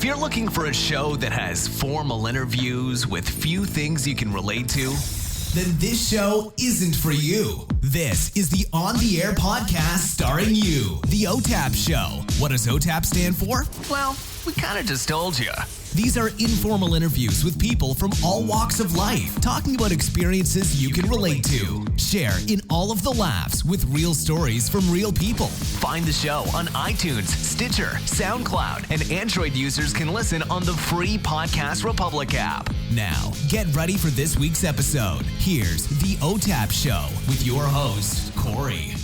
If you're looking for a show that has formal interviews with few things you can relate to, then this show isn't for you. This is the On the Air podcast starring you, the OTAP Show. What does OTAP stand for? Well, we kind of just told you. These are informal interviews with people from all walks of life, talking about experiences you can relate to. Share in all of the laughs with real stories from real people. Find the show on iTunes, Stitcher, SoundCloud, and Android users can listen on the free Podcast Republic app. Now, get ready for this week's episode. Here's the OTAP Show with your host, Corey.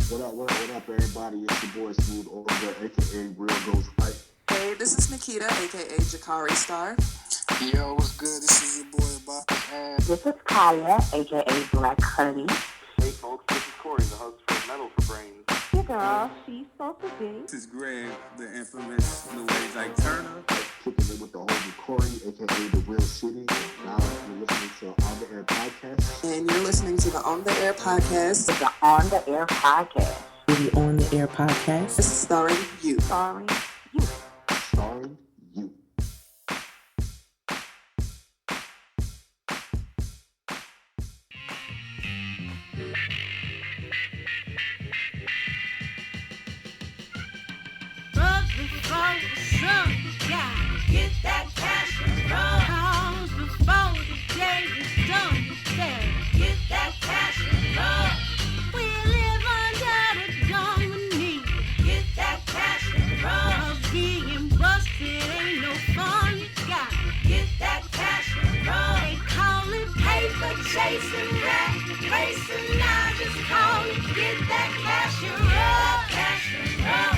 What up, everybody? It's your boy Smooth Over, aka Real Ghost Fight. Hey, this is Nikita, aka Jakari Star. Yo, what's good? This is your boy Bob. This is Kaya, aka Black Honey. Hey folks, this is Corey, the host for Metal for Brains. Hey girl, she's so pretty. This is Greg, the infamous New Age Ike Turner. Kicking it with the homie Corey, aka The Real Shitty. Now you're listening to On the Air Podcast. And you're listening to the On the Air podcast. The On the Air Podcast. The On the Air podcast. Starring you. Starring you. Starring you. Get that cash and roll. Cause before the day is done, you better get that cash and roll. We live under the gun we need. Get that cash and roll. Cause being busted ain't no fun. You gotta get that cash and roll. They call it paper chasing, rat racing. I just call it get that cash and roll. Cash and roll.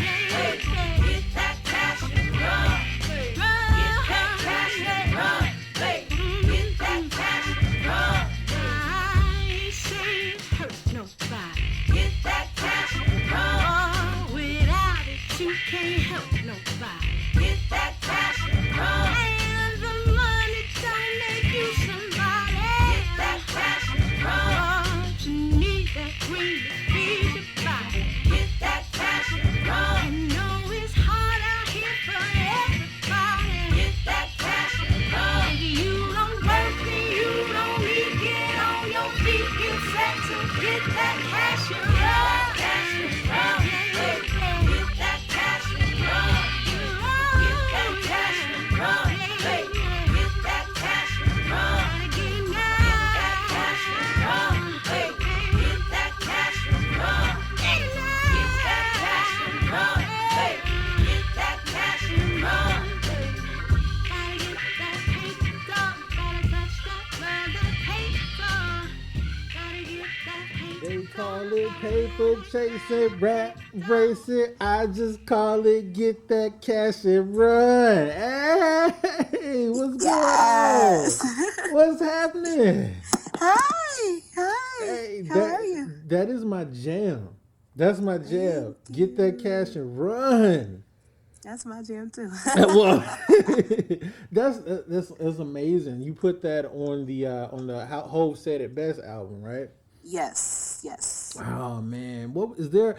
Get that cash and roll. Can't help nobody. Get that cash and roll. And the money don't make you somebody. Get that cash and roll. But you need that green to feed your body. Get that cash and roll. I know it's hard out here for everybody. Get that cash and roll. If you don't work, then you don't need to get on your feet. Get set to get that cash and roll. Cash and roll. They call it paper chasing, rat racing. I just call it get that cash and run. Hey, what's going on? What's happening? Hi. Hey, How are you? That is my jam. That's my jam. Get that cash and run. That's my jam too. Well, that's amazing. You put that on the Hov Said It Best album, right? Yes. Oh man, was there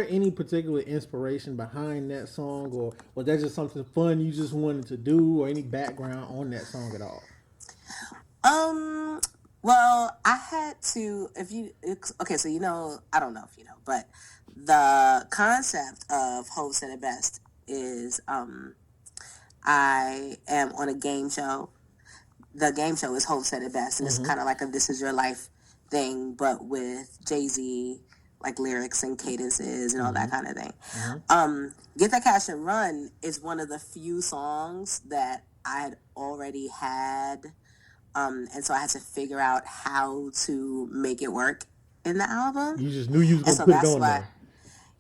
any particular inspiration behind that song, or was that just something fun you just wanted to do, or any background on that song at all? Well, I had to. So you know, I don't know if you know, but the concept of Hov Said It Best is I am on a game show. The game show is Hov Said It Best, and it's kind of like a This Is Your Life thing, but with Jay-Z, like lyrics and cadences and all that kind of thing. Get That Cash and Run is one of the few songs that I had already had, and so I had to figure out how to make it work in the album. You just knew you was going to put it on there.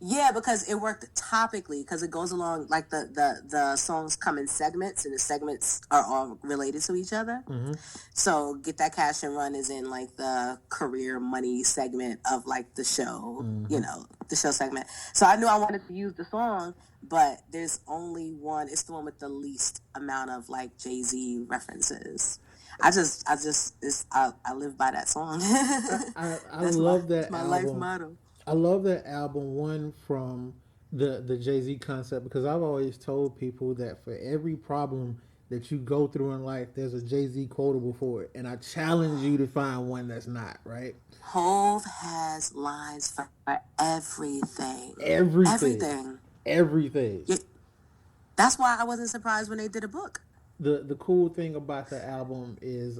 Yeah, because it worked topically, because it goes along, like the songs come in segments, and the segments are all related to each other. So Get That Cash and Run is in like the career money segment of like the show, you know, the show segment. So I knew I wanted to use the song, but there's only one, it's the one with the least amount of like Jay-Z references. I live by that song. I love that my album. life motto. I love that album, one from the Jay-Z concept, because I've always told people that for every problem that you go through in life, there's a Jay-Z quotable for it. And I challenge you to find one that's not, right? Hov has lines for everything. Everything. Yeah, that's why I wasn't surprised when they did a book. The cool thing about the album is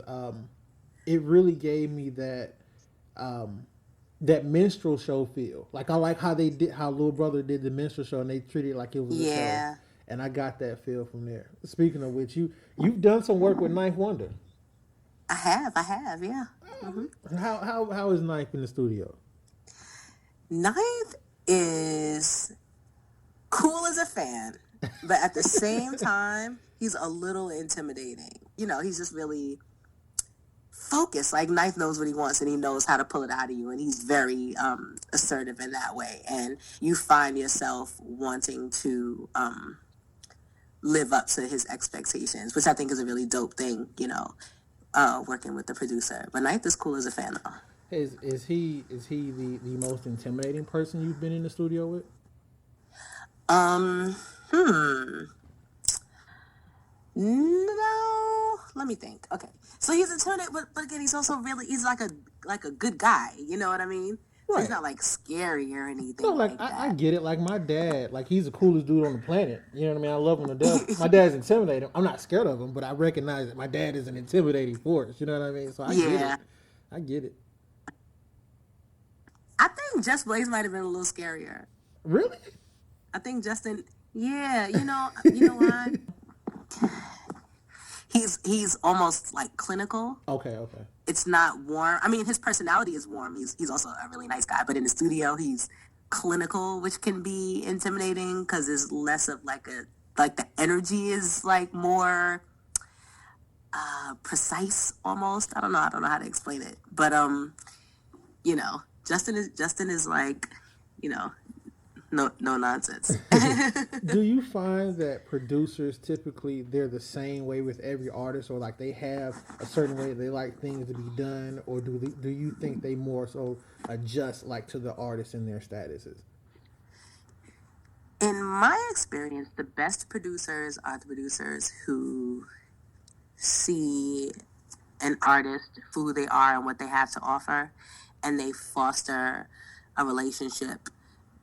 it really gave me that that minstrel show feel. Like, I like how Lil Brother did the minstrel show, and they treated it like it was a show. And I got that feel from there. Speaking of which, you've done some work with Ninth Wonder. I have, yeah. Mm-hmm. How is Ninth in the studio? Ninth is cool as a fan, but at the same time, he's a little intimidating. You know, he's just really focused. Like, Ninth knows what he wants, and he knows how to pull it out of you, and he's very assertive in that way. And you find yourself wanting to live up to his expectations, which I think is a really dope thing, you know, working with the producer. But Ninth is cool as a fan, though. Is he the most intimidating person you've been in the studio with? No, let me think. Okay, so he's intimidating, but again, he's also he's like a good guy. You know what I mean? Right. So he's not like scary or anything. No, like that. I get it. Like, my dad, like, he's the coolest dude on the planet. You know what I mean? I love him to death. My dad's intimidating. I'm not scared of him, but I recognize that my dad is an intimidating force. You know what I mean? So I get it. I think Just Blaze might have been a little scarier. Really? I think Justin. Yeah, you know why? He's almost like clinical. Okay. It's not warm. I mean, his personality is warm. He's also a really nice guy, but in the studio, he's clinical, which can be intimidating because there's less of like the energy is like more precise almost. I don't know how to explain it, but you know, Justin is like, you know, no nonsense. Do you find that producers typically, they're the same way with every artist, or like they have a certain way they like things to be done, or do you think they more so adjust like to the artist and their statuses? In my experience, the best producers are the producers who see an artist for who they are and what they have to offer, and they foster a relationship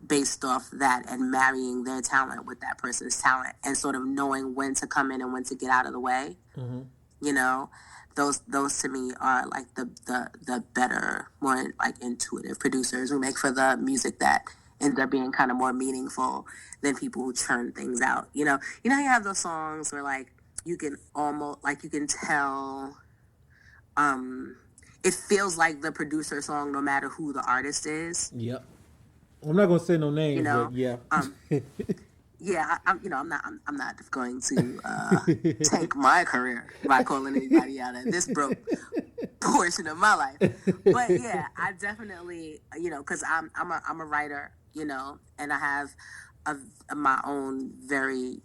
based off that and marrying their talent with that person's talent and sort of knowing when to come in and when to get out of the way. Mm-hmm. You know, those to me are like the better, more like intuitive producers who make for the music that ends up being kind of more meaningful than people who churn things out. You know, you have those songs where like you can almost like you can tell it feels like the producer song no matter who the artist is. Yep. I'm not gonna say no names, you know, but yeah. I'm not going to tank my career by calling anybody out at this broke portion of my life. But yeah, I definitely, you know, because I'm a writer, you know, and I have my own very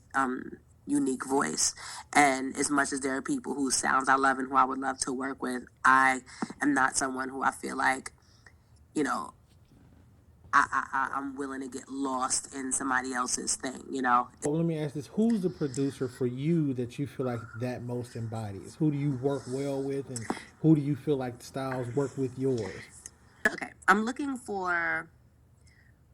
unique voice. And as much as there are people whose sounds I love and who I would love to work with, I am not someone who I feel like, you know, I'm willing to get lost in somebody else's thing, you know. Well, let me ask this. Who's the producer for you that you feel like that most embodies? Who do you work well with, and who do you feel like styles work with yours? Okay, I'm looking for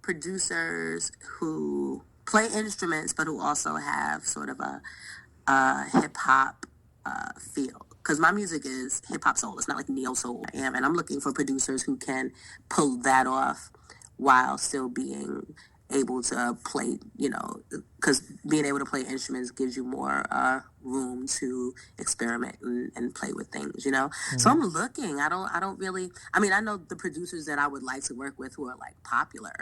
producers who play instruments but who also have sort of a hip-hop feel. Because my music is hip-hop soul. It's not like neo-soul. And I'm looking for producers who can pull that off while still being able to play, you know, because being able to play instruments gives you more room to experiment and play with things, you know. Mm-hmm. So I'm looking. I don't really. I mean, I know the producers that I would like to work with who are like popular,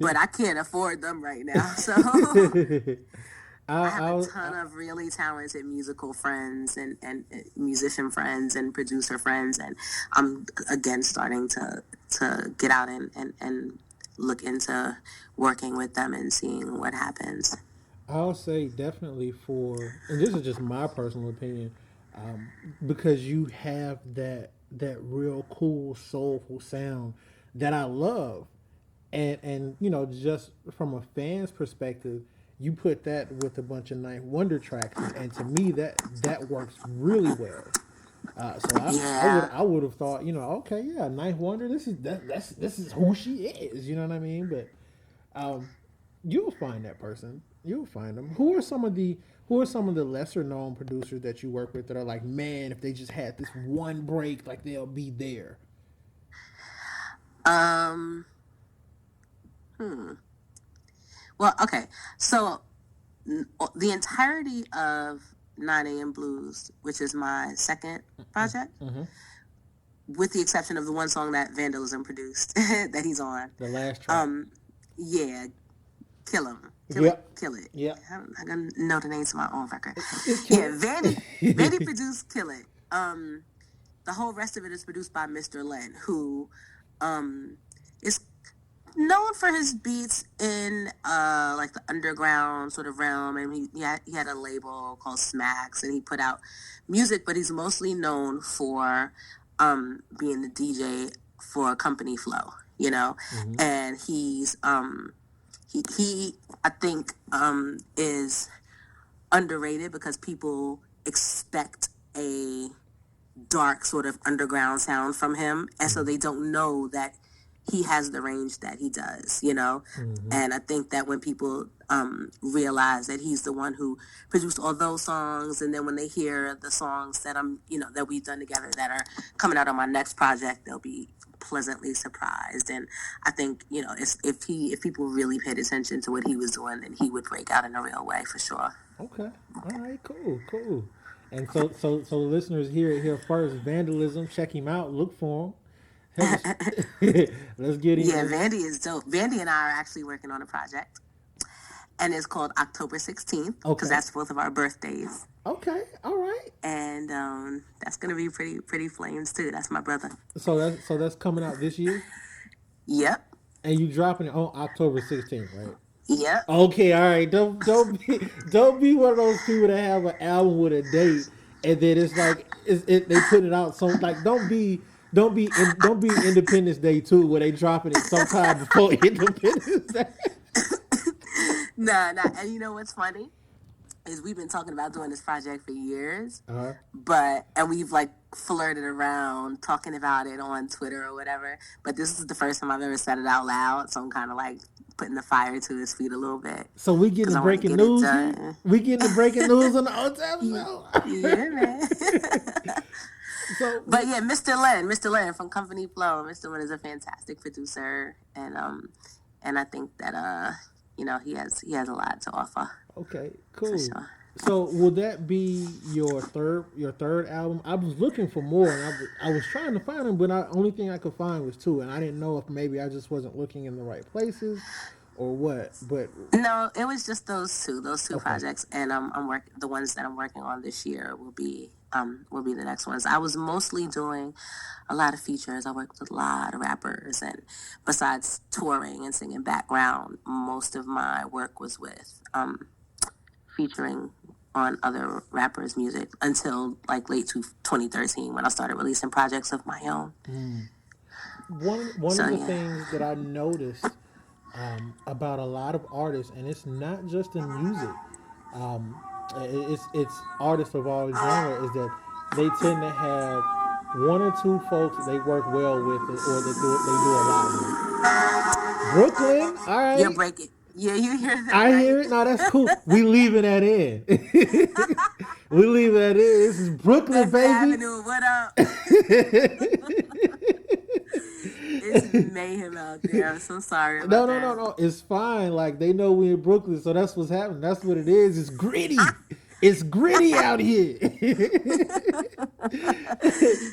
but I can't afford them right now. So I have a ton of really talented musical friends and musician friends and producer friends, and I'm again starting to get out and look into working with them and seeing what happens. I'll say definitely and this is just my personal opinion, because you have that real cool soulful sound that I love, and just from a fan's perspective, you put that with a bunch of Ninth Wonder tracks, and to me that works really well. I would have thought, okay, yeah, Ninth Wonder, this is who she is, you know what I mean? But you'll find that person. You'll find them. Who are some of the lesser known producers that you work with that are like, man, if they just had this one break, like they'll be there? Well, okay. So the entirety of 9 a.m. Blues, which is my second project, with the exception of the one song that Vandalism produced that he's on. The last track. Yeah. Kill Him. Kill It. Yeah. I'm not going to know the names of my own record. Yeah, Vandy produced Kill It. The whole rest of it is produced by Mr. Len, who is known for his beats in like the underground sort of realm, and he had a label called Smacks, and he put out music, but he's mostly known for being the DJ for Company Flow, and he's he I think is underrated because people expect a dark sort of underground sound from him, and so they don't know that he has the range that he does, and I think that when people realize that he's the one who produced all those songs, and then when they hear the songs that that we've done together that are coming out on my next project, they'll be pleasantly surprised. And I think if people really paid attention to what he was doing, then he would break out in a real way for sure. Okay, all right, cool. And so the listeners hear it here first. Vandalism, check him out, look for him. Let's get in. Yeah, Vandy is dope. Vandy and I are actually working on a project, and it's called October 16th because that's both of our birthdays. Okay, all right. And that's gonna be pretty flames too. That's my brother. So that's coming out this year. Yep. And you dropping it on October 16th, right? Yep. Okay, all right. Don't be one of those people that have an album with a date and then it's like they put it out. So like, don't be Independence Day too, where they dropping it sometime before Independence Day. Nah. And you know what's funny is we've been talking about doing this project for years, and we've like flirted around talking about it on Twitter or whatever. But this is the first time I've ever said it out loud, so I'm kind of like putting the fire to his feet a little bit. So we getting the breaking news. We getting the breaking news on the OTAP show. Yeah, man. But yeah, Mr. Len from Company Flow. Mr. Len is a fantastic producer, and I think that he has a lot to offer. Okay, cool. For sure. So will that be your third album? I was looking for more, and I was trying to find them, but the only thing I could find was 2, and I didn't know if maybe I just wasn't looking in the right places or what. But no, it was just those two projects, and the ones that I'm working on this year will be the next ones. I was mostly doing a lot of features. I worked with a lot of rappers, and besides touring and singing background, most of my work was with featuring on other rappers' music until like late 2013 when I started releasing projects of my own. One of the things that I noticed about a lot of artists, and it's not just in music, it's artists of all genres, is that they tend to have 1 or 2 folks that they work well with, or they do a lot with. Brooklyn, all right. You're breaking. Yeah, you hear that? I hear it. No, that's cool. We leaving that in. We leaving that in. This is Brooklyn, baby. Avenue, what up? It's mayhem out there. I'm so sorry about that. No. It's fine. Like, they know we in Brooklyn, so that's what's happening. That's what it is. It's gritty. It's gritty out here.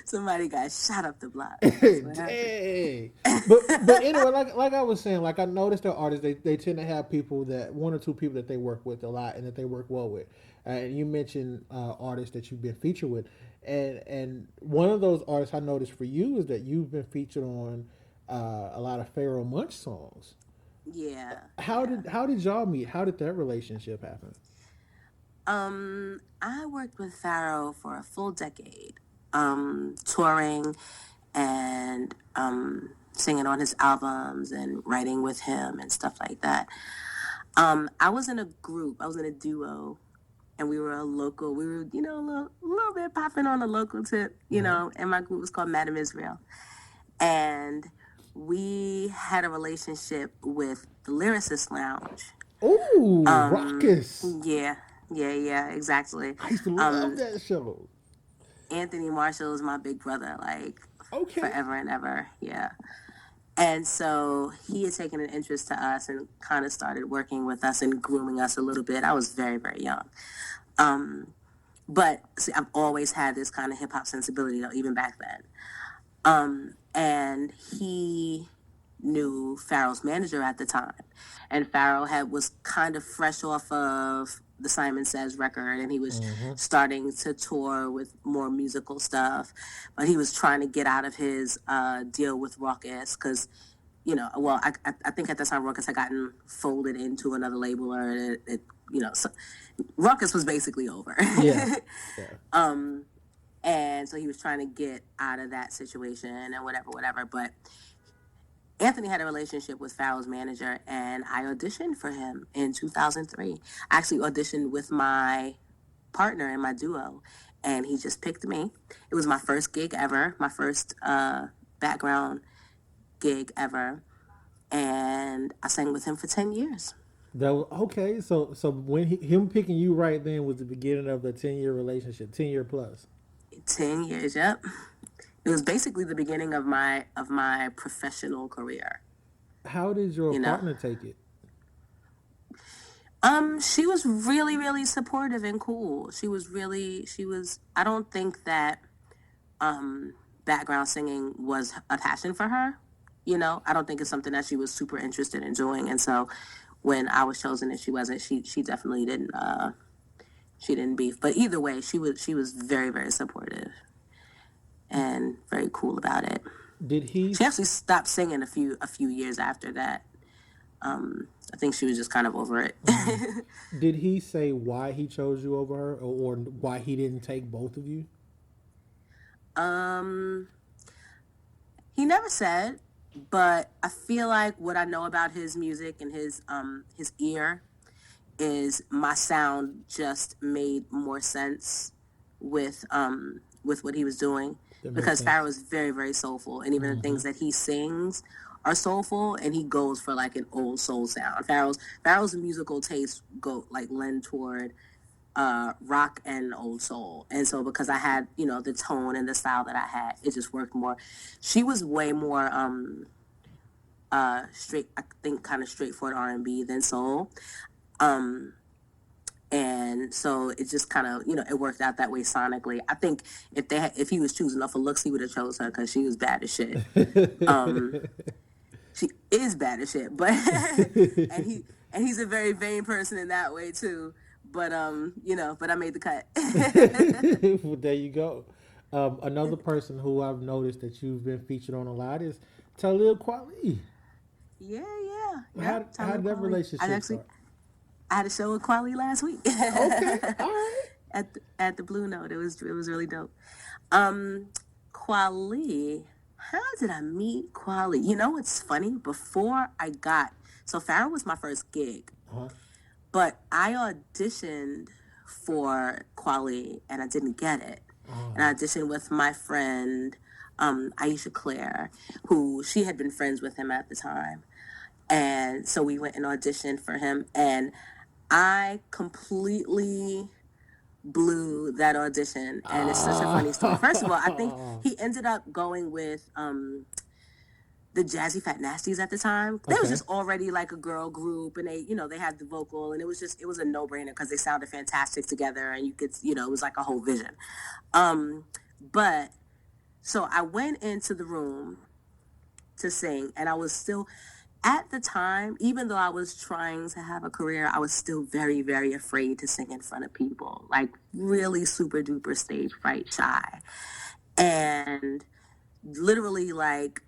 Somebody got shot up the block. Dang. But anyway, like I was saying, like I noticed that artists, they tend to have people that 1 or 2 people that they work with a lot and that they work well with. And you mentioned artists that you've been featured with, and one of those artists I noticed for you is that you've been featured on a lot of Pharoahe Monche songs. Yeah. How did y'all meet? How did that relationship happen? I worked with Pharoahe for a full decade, touring and singing on his albums and writing with him and stuff like that. I was in a group. I was in a duo, and we were a little bit popping on the local tip, and my group was called Madam Israel. And we had a relationship with the Lyricist Lounge. Ooh, raucous. Yeah, exactly. I used to love that show. Anthony Marshall is my big brother, forever and ever, yeah. And so he had taken an interest to us and kind of started working with us and grooming us a little bit. I was very, very young. But see, I've always had this kind of hip-hop sensibility, even back then. And he knew Pharoahe's manager at the time. And Pharoahe was kind of fresh off of the Simon Says record, and he was starting to tour with more musical stuff. But he was trying to get out of his deal with Rawkus because, I think at that time Rawkus had gotten folded into another label, or so Rawkus was basically over. Yeah. And so he was trying to get out of that situation and whatever. But Anthony had a relationship with Pharoahe's manager, and I auditioned for him in 2003. I actually auditioned with my partner in my duo, and he just picked me. It was my first gig ever, my first background gig ever, and I sang with him for 10 years. That was, okay, so when him picking you right then was the beginning of the 10-year relationship, 10 year plus. 10 years, yep. It was basically the beginning of my professional career. How did your partner take it? She was really, really supportive and cool. I don't think that background singing was a passion for her. I don't think it's something that she was super interested in doing. And so when I was chosen and she wasn't, she definitely didn't she didn't beef. But either way, she was very, very supportive and very cool about it. She actually stopped singing a few years after that. I think she was just kind of over it. Did he say why he chose you over her, or why he didn't take both of you? He never said, but I feel like what I know about his music and his ear is my sound just made more sense with what he was doing, because Pharoahe is very, very soulful, and even the things that he sings are soulful, and he goes for like an old soul sound. Pharoahe's musical tastes lend toward rock and old soul, and so because I had the tone and the style that I had, it just worked more. She was way more straight, I think, kind of straightforward R&B than soul. And so it just kind of, it worked out that way sonically. I think if he was choosing off of looks, he would have chose her because she was bad as shit. She is bad as shit, but and he's a very vain person in that way too. But but I made the cut. Well, there you go. Another person who I've noticed that you've been featured on a lot is Talib Kweli. Yeah. How did that relationship start? I had a show with Kweli last week. Okay, all right. At the Blue Note, it was really dope. Kweli, how did I meet Kweli? What's funny? Before so Pharoahe was my first gig, but I auditioned for Kweli and I didn't get it. And I auditioned with my friend Aisha Claire, who she had been friends with him at the time. And so we went and auditioned for him, and I completely blew that audition, and it's such a funny story. First of all, I think he ended up going with the Jazzy Fat Nasties at the time. They was just already like a girl group, and they had the vocal, and it was a no-brainer because they sounded fantastic together, and you could, it was like a whole vision. But so I went into the room to sing, and I was still, at the time, even though I was trying to have a career, I was still very, very afraid to sing in front of people, like really super duper stage fright shy. And literally like,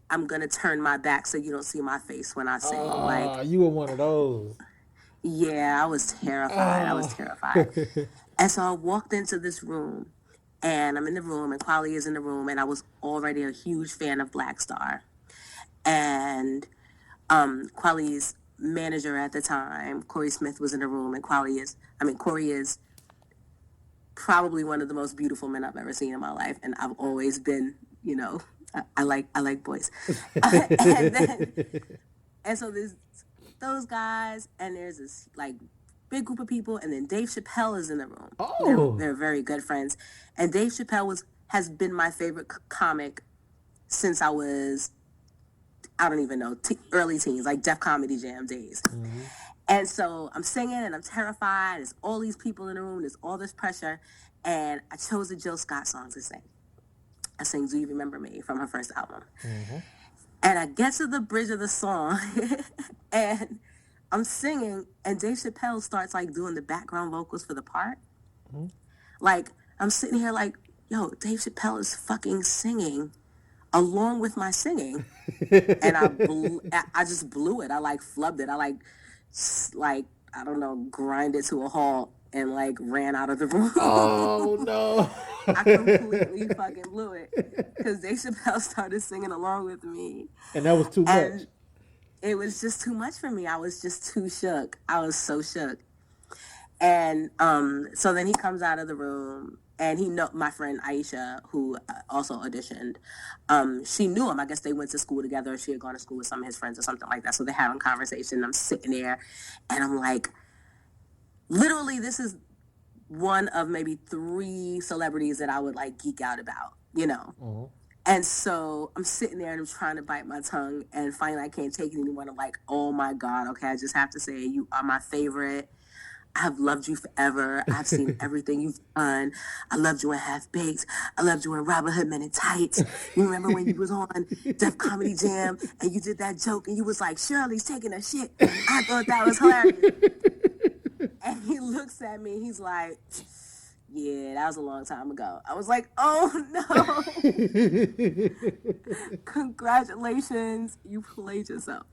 I'm going to turn my back so you don't see my face when I sing. You were one of those. Yeah, I was terrified. I was terrified. And so I walked into this room, and I'm in the room, and Kweli is in the room, and I was already a huge fan of Black Star. And Kweli's manager at the time, Corey Smith, was in the room, and Corey is probably one of the most beautiful men I've ever seen in my life, and I've always been, I like boys. And so there's those guys, and there's this like big group of people, and then Dave Chappelle is in the room. Oh, they're very good friends, and Dave Chappelle has been my favorite comic since I was, I don't even know, early teens, like Def Comedy Jam days. Mm-hmm. And so I'm singing, and I'm terrified. There's all these people in the room. There's all this pressure, and I chose a Jill Scott song to sing. I sang "Do You Remember Me" from her first album. Mm-hmm. And I get to the bridge of the song, and I'm singing, and Dave Chappelle starts, like, doing the background vocals for the part. Mm-hmm. Like, I'm sitting here like, yo, Dave Chappelle is fucking singing along with my singing. And I just blew it. I, like, flubbed it. I, like, I don't know, grinded to a halt and, like, ran out of the room. Oh, no. I completely fucking blew it because Dave Chappelle started singing along with me. And that was too much. It was just too much for me. I was just too shook. I was so shook. And so then he comes out of the room, and my friend Aisha, who also auditioned, she knew him. I guess they went to school together. She had gone to school with some of his friends or something like that. So they're having a conversation. I'm sitting there, and I'm like, literally, this is one of maybe 3 celebrities that I would, like, geek out about, Uh-huh. And so I'm sitting there, and I'm trying to bite my tongue, and finally I can't take it anymore. I'm like, oh my God, okay, I just have to say, you are my favorite. I have loved you forever. I've seen everything you've done. I loved you in Half Baked. I loved you in Robin Hood Men in Tights. You remember when you was on Def Comedy Jam, and you did that joke, and you was like, Shirley's taking a shit. I thought that was hilarious. And he looks at me, he's like, yeah, that was a long time ago. I was like, oh no. Congratulations, you played yourself.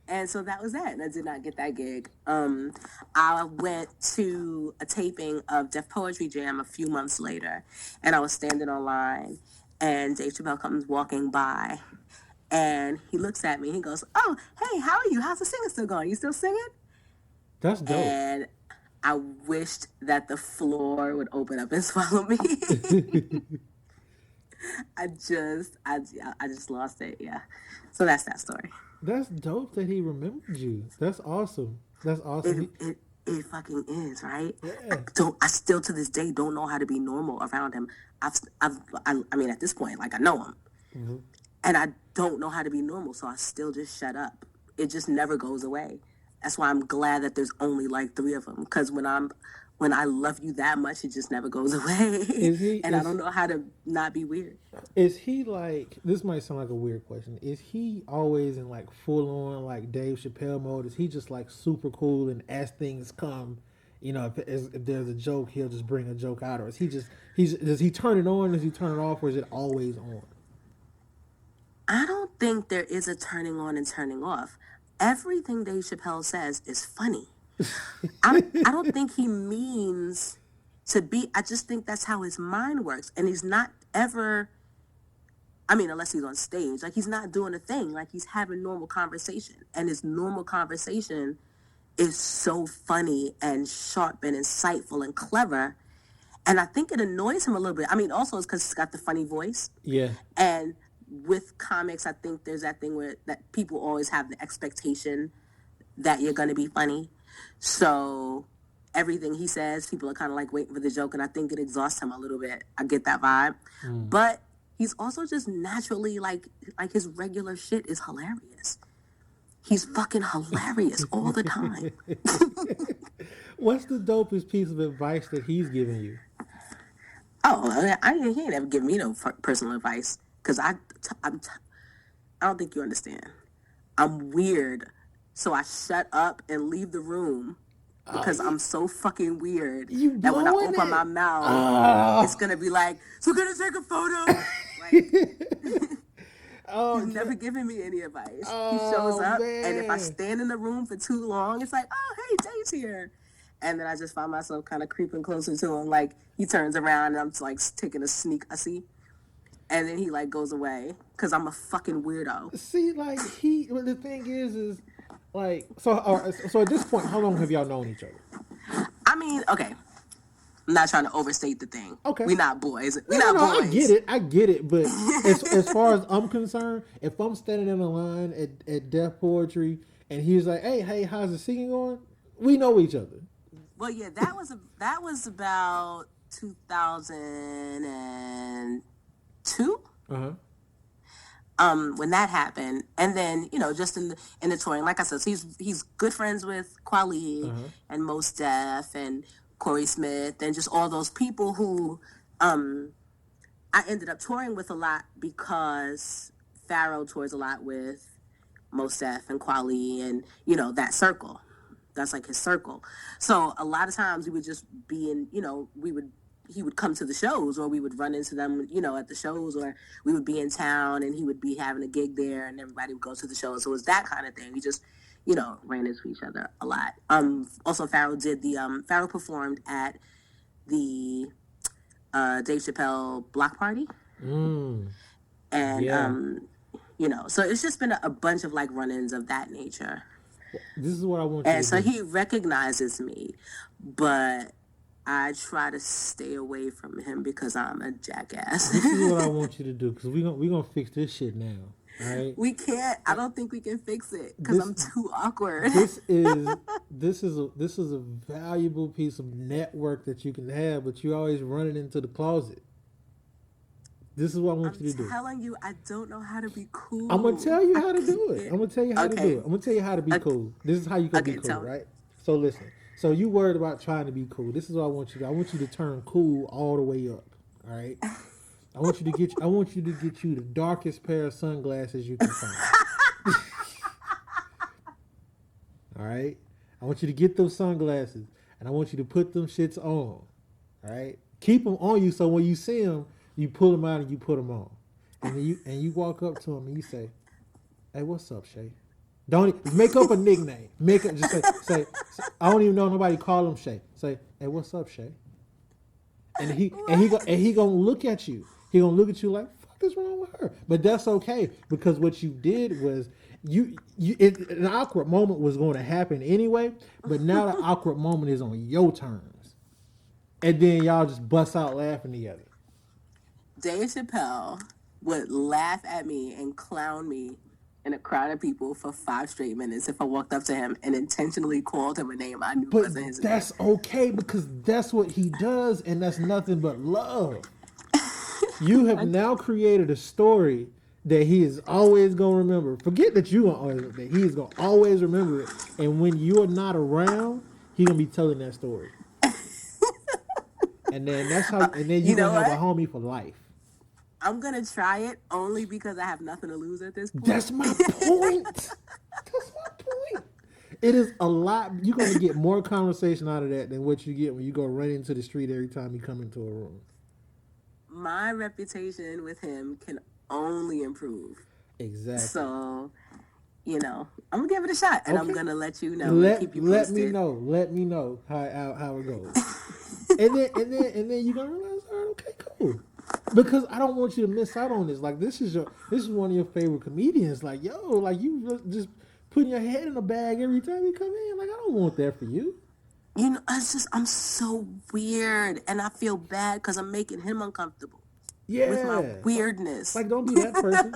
And so that was that. And I did not get that gig. I went to a taping of Def Poetry Jam a few months later, and I was standing online, and Dave Chappelle comes walking by, and he looks at me. He goes, oh, hey, how are you? How's the singing still going? You still singing? That's dope. And I wished that the floor would open up and swallow me. I just lost it. Yeah. So that's that story. That's dope that he remembered you. That's awesome. That's awesome. It fucking is, right? Yeah. I still to this day don't know how to be normal around him. I mean, at this point, like, I know him. Mm-hmm. And I don't know how to be normal, so I still just shut up. It just never goes away. That's why I'm glad that there's only like 3 of them. Because when I love you that much, it just never goes away. I don't know how to not be weird. Is he like, this might sound like a weird question, is he always in like full on like Dave Chappelle mode? Is he just like super cool, and as things come, if there's a joke, he'll just bring a joke out? Or is he just, does he turn it on, does he turn it off, or is it always on? I don't think there is a turning on and turning off. Everything Dave Chappelle says is funny. I don't think he means to be. I just think that's how his mind works. And he's not ever, unless he's on stage, like, he's not doing a thing. Like, he's having normal conversation. And his normal conversation is so funny and sharp and insightful and clever. And I think it annoys him a little bit. Also it's because he's got the funny voice. Yeah. And with comics, I think there's that thing where that people always have the expectation that you're going to be funny. So everything he says, people are kind of like waiting for the joke, and I think it exhausts him a little bit. I get that vibe. Mm. But he's also just naturally like his regular shit is hilarious. He's fucking hilarious all the time. What's the dopest piece of advice that he's given you? Oh, he ain't ever given me no personal advice. Because I don't think you understand. I'm weird. So I shut up and leave the room because I'm so fucking weird that when I open my mouth, it's going to be like, so gonna take a photo. He's never given me any advice. He shows up, and if I stand in the room for too long, it's like, oh, hey, Jay's here. And then I just find myself kind of creeping closer to him. Like, he turns around, and I'm like taking a sneak-a-see. And then he, like, goes away, because I'm a fucking weirdo. See, like, the thing is, like, so at this point, how long have y'all known each other? I mean, okay. I'm not trying to overstate the thing. Okay. We're not boys. We're not boys. I get it. But as far as I'm concerned, if I'm standing in a line at Deaf Poetry and he's like, hey, how's the singing going? We know each other. Well, yeah, that was about 2002. When that happened, and then just in the touring, like I said, so he's good friends with Kweli and Mos Def and Corey Smith and just all those people who I ended up touring with a lot because Pharoahe tours a lot with Mos Def and Kweli and that circle. That's like his circle. So a lot of times we would just be in, he would come to the shows, or we would run into them, at the shows, or we would be in town and he would be having a gig there and everybody would go to the shows. So it was that kind of thing. We just, ran into each other a lot. Also, Pharoahe performed at the Dave Chappelle block party. And, so it's just been a bunch of like run-ins of that nature. This is what I want you to do. And so he recognizes me, but I try to stay away from him because I'm a jackass. This is what I want you to do, because we're gonna fix this shit now. All right? We can't. I don't think we can fix it because I'm too awkward. This is a valuable piece of network that you can have, but you always running into the closet. This is what I want you to do. I'm telling you, I don't know how to be cool. I'm gonna tell you how to do it. I'm gonna tell you how to do it. I'm gonna tell you how to be cool. This is how you can be cool, right? So listen. So you worried about trying to be cool. This is what I want you to do. I want you to turn cool all the way up. All right. I want you to get you the darkest pair of sunglasses you can find. All right. I want you to get those sunglasses, and I want you to put them shits on. All right. Keep them on you so when you see them, you pull them out and you put them on, and then you walk up to them and you say, "Hey, what's up, Shay?" Don't make up a nickname. Say. I don't even know nobody call him Shay. Say, "Hey, what's up, Shay?" And he gonna look at you. He gonna look at you like, "Fuck is wrong with her?" But that's okay, because what you did was an awkward moment was going to happen anyway. But now the awkward moment is on your terms, and then y'all just bust out laughing together. Dave Chappelle would laugh at me and clown me in a crowd of people for 5 straight minutes if I walked up to him and intentionally called him a name I knew wasn't his name. That's okay, because that's what he does, and that's nothing but love. You have now created a story that he is always going to remember. Forget that he is going to always remember it. And when you're not around, he's going to be telling that story. And then you're going to have a homie for life. I'm going to try it only because I have nothing to lose at this point. That's my point. It is a lot. You're going to get more conversation out of that than what you get when you go run into the street every time you come into a room. My reputation with him can only improve. Exactly. So, I'm going to give it a shot, and I'm going to let you know and keep you posted. Let me know how it goes. and then you're going to realize, all right, okay, cool. Because I don't want you to miss out on this. Like, this is one of your favorite comedians. Like, like you just putting your head in a bag every time you come in. Like, I don't want that for you. I'm so weird, and I feel bad because I'm making him uncomfortable. Yeah. With my weirdness. Like, don't be that person.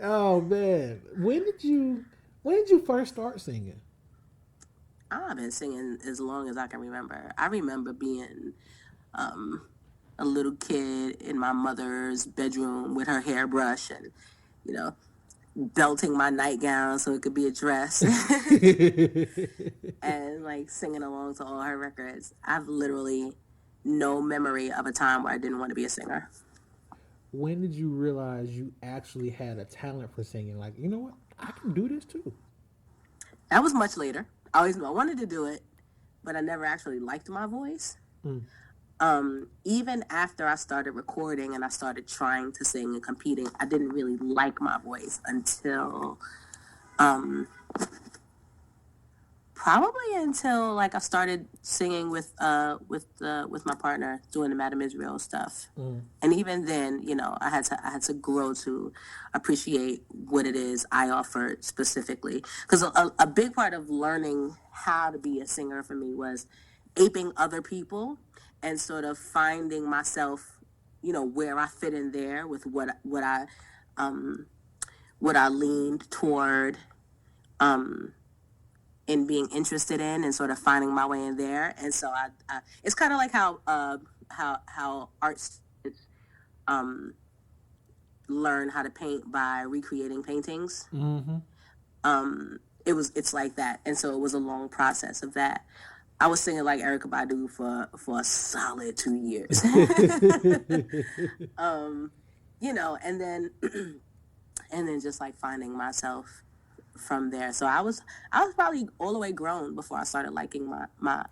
Oh man, when did you first start singing? I've been singing as long as I can remember. I remember being a little kid in my mother's bedroom with her hairbrush and, belting my nightgown so it could be a dress and like singing along to all her records. I've literally no memory of a time where I didn't want to be a singer. When did you realize you actually had a talent for singing? Like, you know what? I can do this too. That was much later. I always knew I wanted to do it, but I never actually liked my voice. even after I started recording and I started trying to sing and competing, I didn't really like my voice until probably until like I started singing with my partner doing the Madam Israel stuff. And even then, you know, I had to grow to appreciate what it is I offered specifically, because a big part of learning how to be a singer for me was aping other people and sort of finding myself, you know, where I fit in there with what I leaned toward in being interested in, and sort of finding my way in there. And so I it's kind of like how arts learn how to paint by recreating paintings. It's like that. And so it was a long process of that. I was singing like Erykah Badu for a solid 2 years. You know, and then just like finding myself from there. So I was probably all the way grown before I started liking my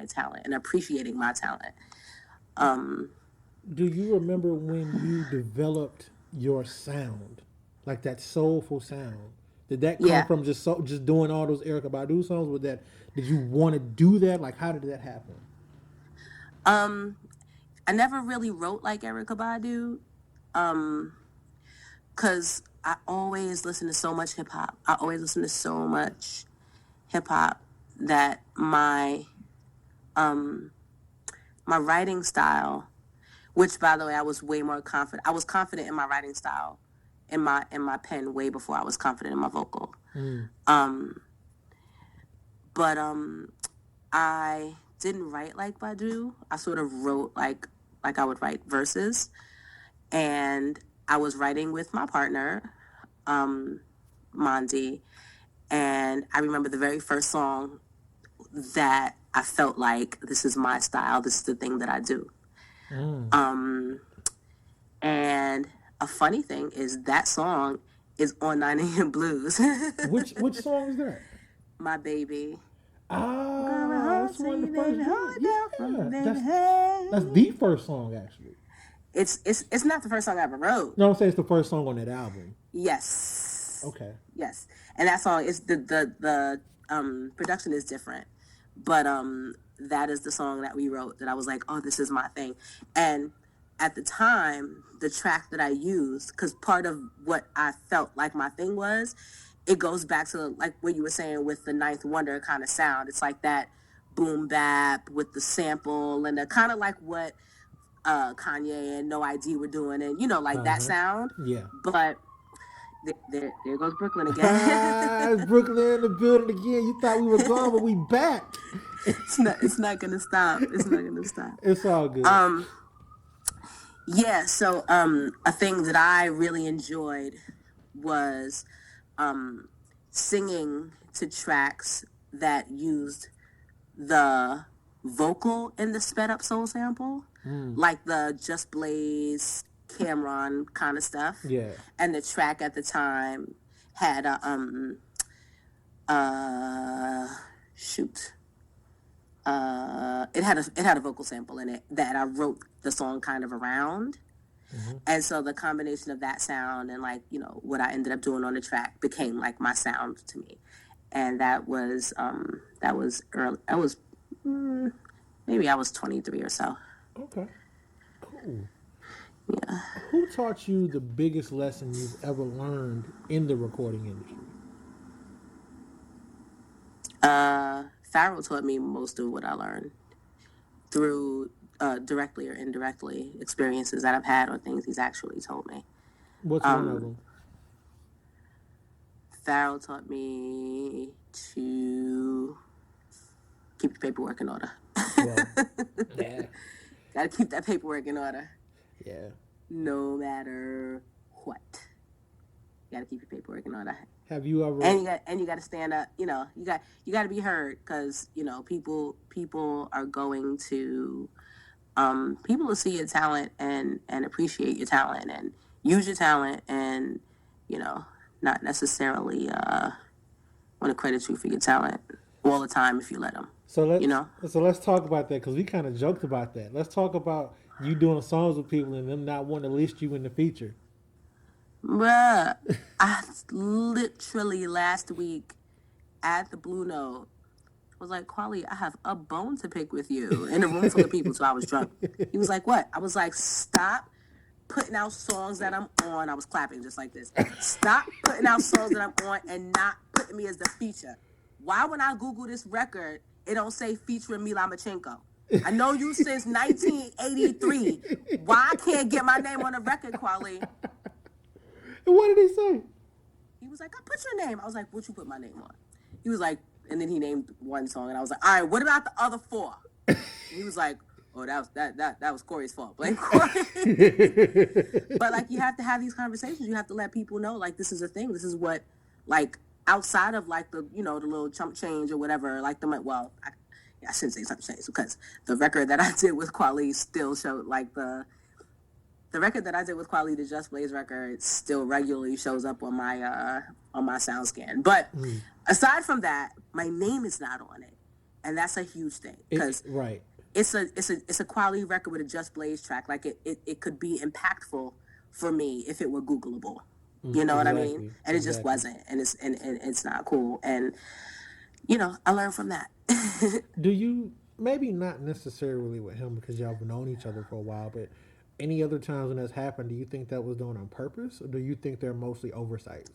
talent and appreciating my talent. Do you remember when you developed your sound, like that soulful sound? Did that come from just doing all those Erykah Badu songs? Did you want to do that? Like, how did that happen? I never really wrote like Erykah Badu, because I always listened to so much hip hop. That my writing style, which by the way I was way more confident. I was confident in my writing style, in my pen way before I was confident in my vocal. But I didn't write like Badu. I sort of wrote like I would write verses, and I was writing with my partner, Mondi, and I remember the very first song that I felt like, this is my style, this is the thing that I do. And a funny thing is that song is on 9 AM Blues. Which song is that? My Baby. That's one of the first ones. That's the first song, actually. It's not the first song I ever wrote. No, I'm saying it's the first song on that album. Yes. Okay. Yes, and that song is the production is different, but that is the song that we wrote that I was like, oh, this is my thing. And at the time, the track that I used, because part of what I felt like my thing was, it goes back to like what you were saying with the Ninth Wonder kind of sound. It's like that boom bap with the sample and the kind of like what Kanye and No ID were doing, and you know, like that sound. Yeah. But there goes Brooklyn again. Brooklyn in the building again. You thought we were gone, but we back. It's not gonna stop. It's not gonna stop. It's all good. Yeah. So a thing that I really enjoyed was singing to tracks that used the vocal in the sped up soul sample, like the Just Blaze, Cameron kind of stuff. Yeah. And the track at the time had a it had a vocal sample in it that I wrote the song kind of around. And so the combination of that sound and like, you know, what I ended up doing on the track became like my sound to me. And that was early. I was maybe I was 23 or so. Okay. Cool. Yeah. Who taught you the biggest lesson you've ever learned in the recording industry? Pharoahe taught me most of what I learned through directly or indirectly experiences that I've had or things he's actually told me. What's one of them? Pharoahe taught me to keep your paperwork in order. Well, yeah. Gotta keep that paperwork in order. Yeah. No matter what. You gotta keep your paperwork in order. Have you ever? And you got to stand up. You know, you got to be heard, because you know people are going to people will see your talent and appreciate your talent and use your talent, and you know, not necessarily want to credit you for your talent all the time if you let them. So let's talk about that because we kind of joked about that. Let's talk about you doing songs with people and them not wanting to list you in the feature. Bruh, I literally last week at the Blue Note was like, Kweli, I have a bone to pick with you in a room full of people, so I was drunk. He was like, what? I was like, stop putting out songs that I'm on. I was clapping just like this. Stop putting out songs that I'm on and not putting me as the feature. Why when I Google this record, it don't say featuring Mela Machinko? I know you since 1983. Why I can't get my name on the record, Kweli? And what did he say? He was like, I put your name. I was like, what you put my name on? He was like, and then he named one song, and I was like, all right, what about the other four? And he was like, oh, that was Corey's fault. Blame Corey. But like, you have to have these conversations. You have to let people know, like, this is a thing. This is what, like, outside of like the, the little chump change or whatever, like I shouldn't say chump change because the record that I did with Kweli still showed like the record that I did with Kweli, the Just Blaze record, still regularly shows up on my SoundScan. But aside from that, my name is not on it, and that's a huge thing because it's a Kweli record with a Just Blaze track. Like it could be impactful for me if it were Googleable. You know what I mean? And it just wasn't, and it's not cool. And I learned from that. Do you, maybe not necessarily with him because y'all have known each other for a while, but any other times when that's happened, do you think that was done on purpose, or do you think they're mostly oversights?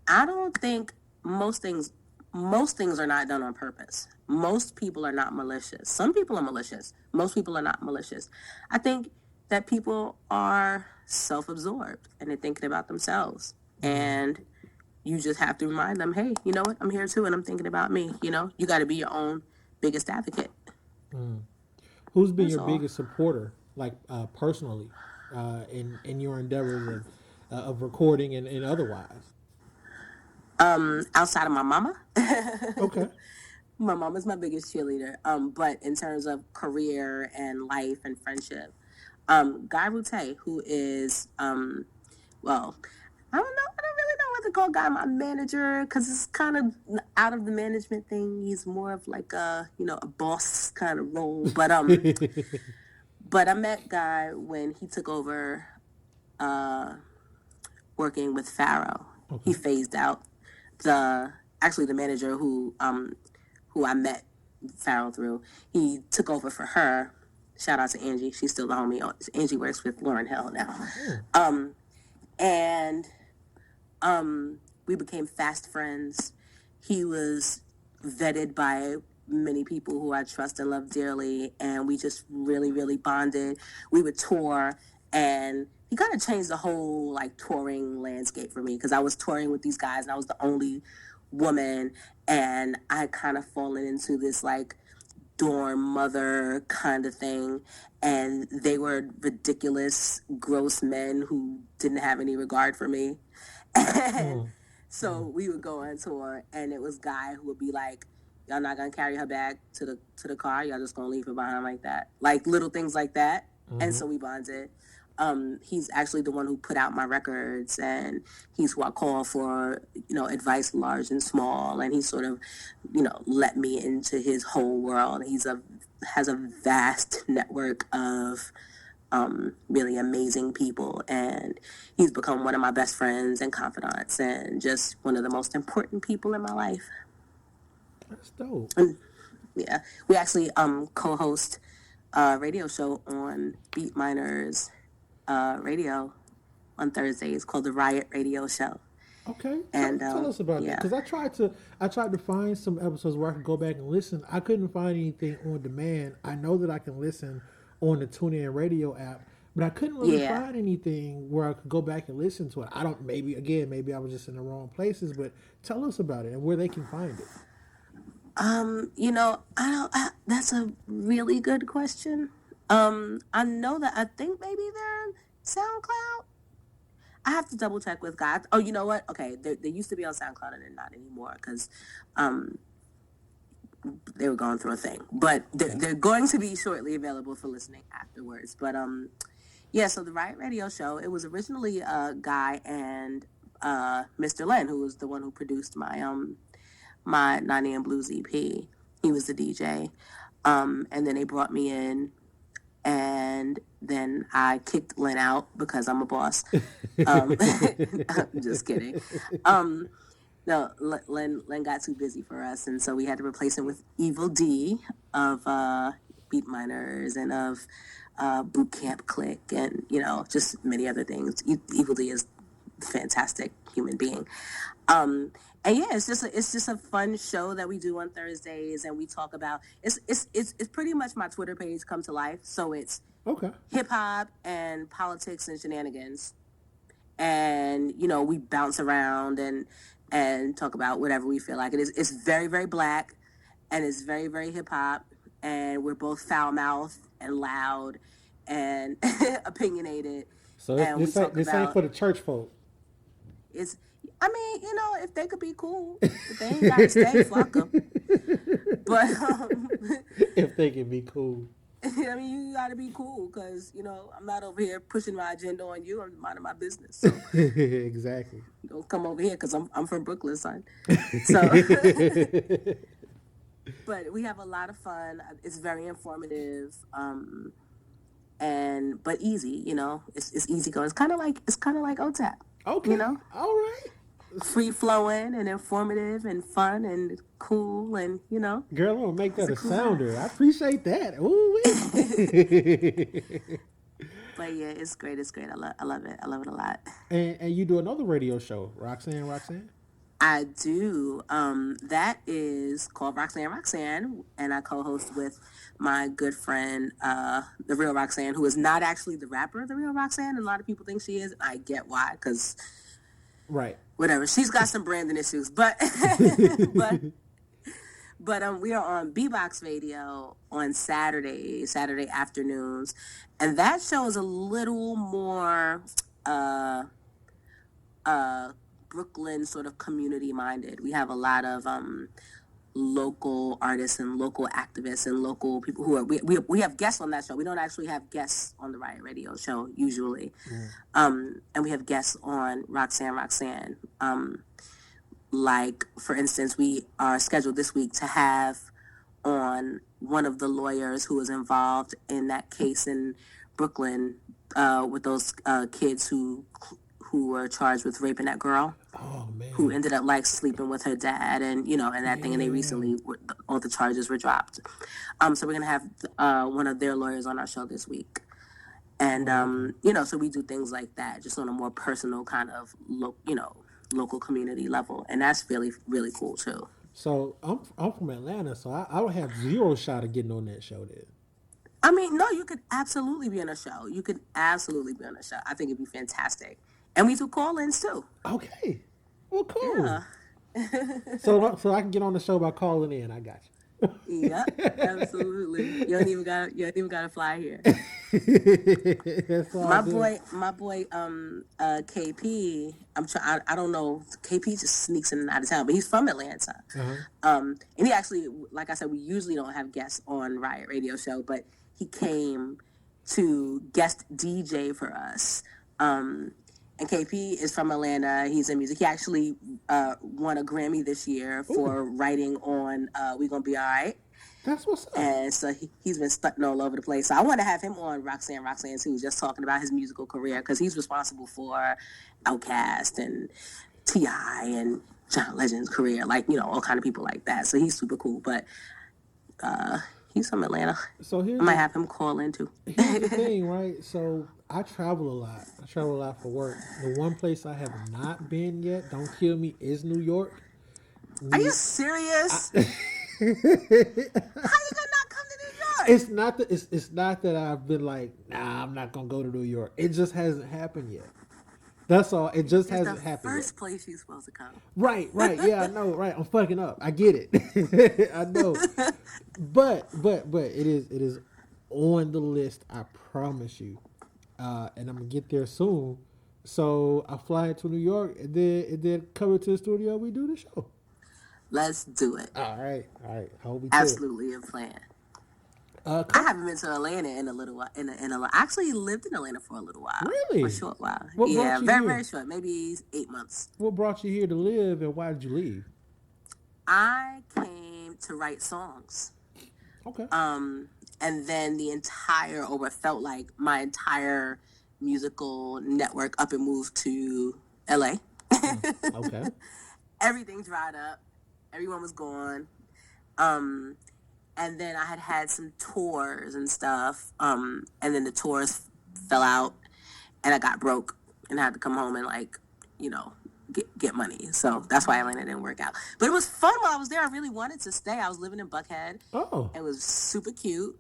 I don't think most things are not done on purpose. Most people are not malicious. Some people are malicious. Most people are not malicious. I think that people are self-absorbed and they're thinking about themselves. And you just have to remind them, hey, you know what? I'm here too, and I'm thinking about me. You got to be your own biggest advocate. Who's been your biggest supporter, like personally, in your endeavors of recording and otherwise? Outside of my mama. Okay. My mama's my biggest cheerleader. But in terms of career and life and friendship, Guy Route, who is, I don't really know what to call Guy my manager, because it's kind of out of the management thing. He's more of like a boss kind of role. But but I met Guy when he took over working with Pharoahe. Okay. He phased out the manager who I met Pharoahe through. He took over for her. Shout out to Angie. She's still the homie. Angie works with Lauryn Hill now. And we became fast friends. He was vetted by many people who I trust and love dearly, and we just really, really bonded. We would tour, and he kind of changed the whole like touring landscape for me because I was touring with these guys, and I was the only woman, and I had kind of fallen into this like dorm mother kind of thing, and they were ridiculous, gross men who didn't have any regard for me. And so we would go on tour, and it was Guy who would be like, y'all not gonna carry her bag to the car, y'all just gonna leave her behind like that, like little things like that. And so we bonded. He's actually the one who put out my records, and he's who I call for, advice large and small, and he sort of, let me into his whole world. Has a vast network of really amazing people, and he's become one of my best friends and confidants, and just one of the most important people in my life. That's dope. And, yeah, we actually co-host a radio show on Beat Miners radio on Thursdays called the Riot Radio Show. Okay, and tell us about that, because I tried to find some episodes where I could go back and listen. I couldn't find anything on demand. I know that I can listen on the TuneIn Radio app, but I couldn't really find anything where I could go back and listen to it. Maybe I was just in the wrong places, but tell us about it and where they can find it. That's a really good question. I know that I think maybe they're on SoundCloud. I have to double check with God. Oh, you know what? Okay, they used to be on SoundCloud and they're not anymore because they were going through a thing. But they're going to be shortly available for listening afterwards. But so the Riot Radio Show, it was originally Guy and Mr. Len, who was the one who produced my my 90 and Blues EP. He was the DJ. And then they brought me in, and then I kicked Len out because I'm a boss. I'm just kidding. No, Len got too busy for us, and so we had to replace him with Evil D of Beat Miners and of Boot Camp Click, and just many other things. Evil D is a fantastic human being. And yeah, it's just a fun show that we do on Thursdays, and we talk about it's pretty much my Twitter page come to life. So it's hip hop and politics and shenanigans, and we bounce around and talk about whatever we feel like. It's very, very black, and it's very, very hip hop, and we're both foul mouthed and loud and opinionated. So this ain't for the church folk. If they could be cool, if they ain't got to stay, fuck them. But if they can be cool, you got to be cool, because I'm not over here pushing my agenda on you. I'm minding my business. So exactly. Don't come over here, because I'm from Brooklyn, son. So, but we have a lot of fun. It's very informative, but easy. It's easy going. It's kind of like OTAP. Okay. All right. Free flowing and informative and fun and cool and Girl, I'm gonna make that a sounder. I appreciate that. Ooh. But yeah, it's great. I love it. I love it a lot. And you do another radio show, Roxanne? I do. That is called Roxanne, and I co-host with my good friend, the real Roxanne, who is not actually the rapper, the real Roxanne. And a lot of people think she is. I get why, because right. Whatever. She's got some branding issues, but we are on B-Box Radio on Saturday afternoons, and that show is a little more Brooklyn sort of community minded. We have a lot of local artists and local activists and local people who are we have guests on that show. We don't actually have guests on the Riot Radio Show usually. And we have guests on Roxanne. Like, for instance, we are scheduled this week to have on one of the lawyers who was involved in that case in Brooklyn with those kids who were charged with raping that girl. Oh, man. Who ended up sleeping with her dad and that thing, and they recently all the charges were dropped. So we're gonna have one of their lawyers on our show this week, and so we do things like that, just on a more personal kind of local community level, and that's really, really cool too. So I'm from Atlanta, so I would have zero shot of getting on that show then. No, you could absolutely be on a show. I think it'd be fantastic. And we do call-ins too. Okay. Well, cool. Yeah. So I can get on the show by calling in. I got you. Yep, absolutely. You don't even gotta fly here. My boy, KP. I don't know. KP just sneaks in and out of town, but he's from Atlanta. And he actually, like I said, we usually don't have guests on Riot Radio Show, but he came to guest DJ for us. And KP is from Atlanta. He's in music. He actually won a Grammy this year for writing on We Gonna Be All Right. That's what's up. And so he's been stunting all over the place. So I want to have him on Roxanne too, just talking about his musical career, because he's responsible for Outkast and T.I. and John Legend's career, all kind of people like that. So he's super cool. But he's from Atlanta. So I might have him call in too. Here's the thing, right? So I travel a lot. I travel a lot for work. The one place I have not been yet, don't kill me, is New York. Are you serious? How you gonna not come to New York? It's not that I've been like, nah, I'm not gonna go to New York. It just hasn't happened yet. That's all. It just hasn't happened yet. First place you're supposed to come. Right. Yeah, I know. Right, I'm fucking up. I get it. I know. But it is on the list. I promise you. And I'm gonna get there soon. So I fly to New York and then come to the studio. We do the show. Let's do it. All right. Hold me Absolutely a plan. I haven't been to Atlanta in a little while. I actually lived in Atlanta for a little while. Really? For a short while. What brought you very, here? very short. Maybe 8 months. What brought you here to live, and why did you leave? I came. to write songs. Okay. And then what felt like my entire musical network up and moved to LA. Okay. Everything dried up. Everyone was gone. And then I had some tours and stuff. And then the tours fell out and I got broke and I had to come home and get money. So that's why Atlanta didn't work out. But it was fun while I was there. I really wanted to stay. I was living in Buckhead. Oh. It was super cute.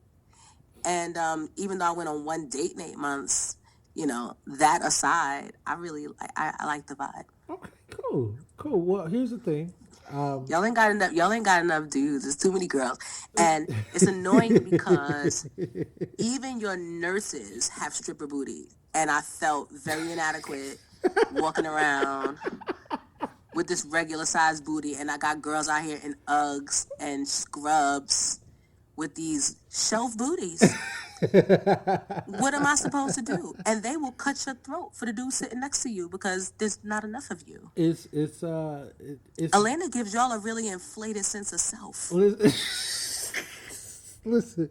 And even though I went on one date in 8 months, that aside, I really I like the vibe. Okay, cool. Well, here's the thing. Y'all ain't got enough dudes. There's too many girls. And it's annoying because even your nurses have stripper booty. And I felt very inadequate walking around with this regular size booty. And I got girls out here in Uggs and scrubs with these shelf booties. What am I supposed to do? And they will cut your throat for the dude sitting next to you because there's not enough of you. It's Atlanta gives y'all a really inflated sense of self. Listen,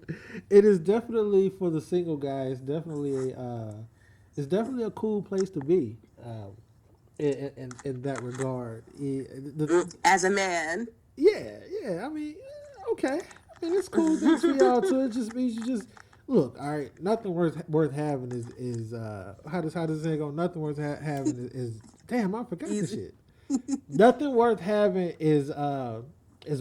it is definitely for the single guy. It's definitely a cool place to be. In that regard, as a man. Yeah. I mean, okay. I mean, it's cool things for y'all too. It just means you just look. All right, nothing worth having is how does it go? Nothing worth having is damn. I forgot this shit. Nothing worth having is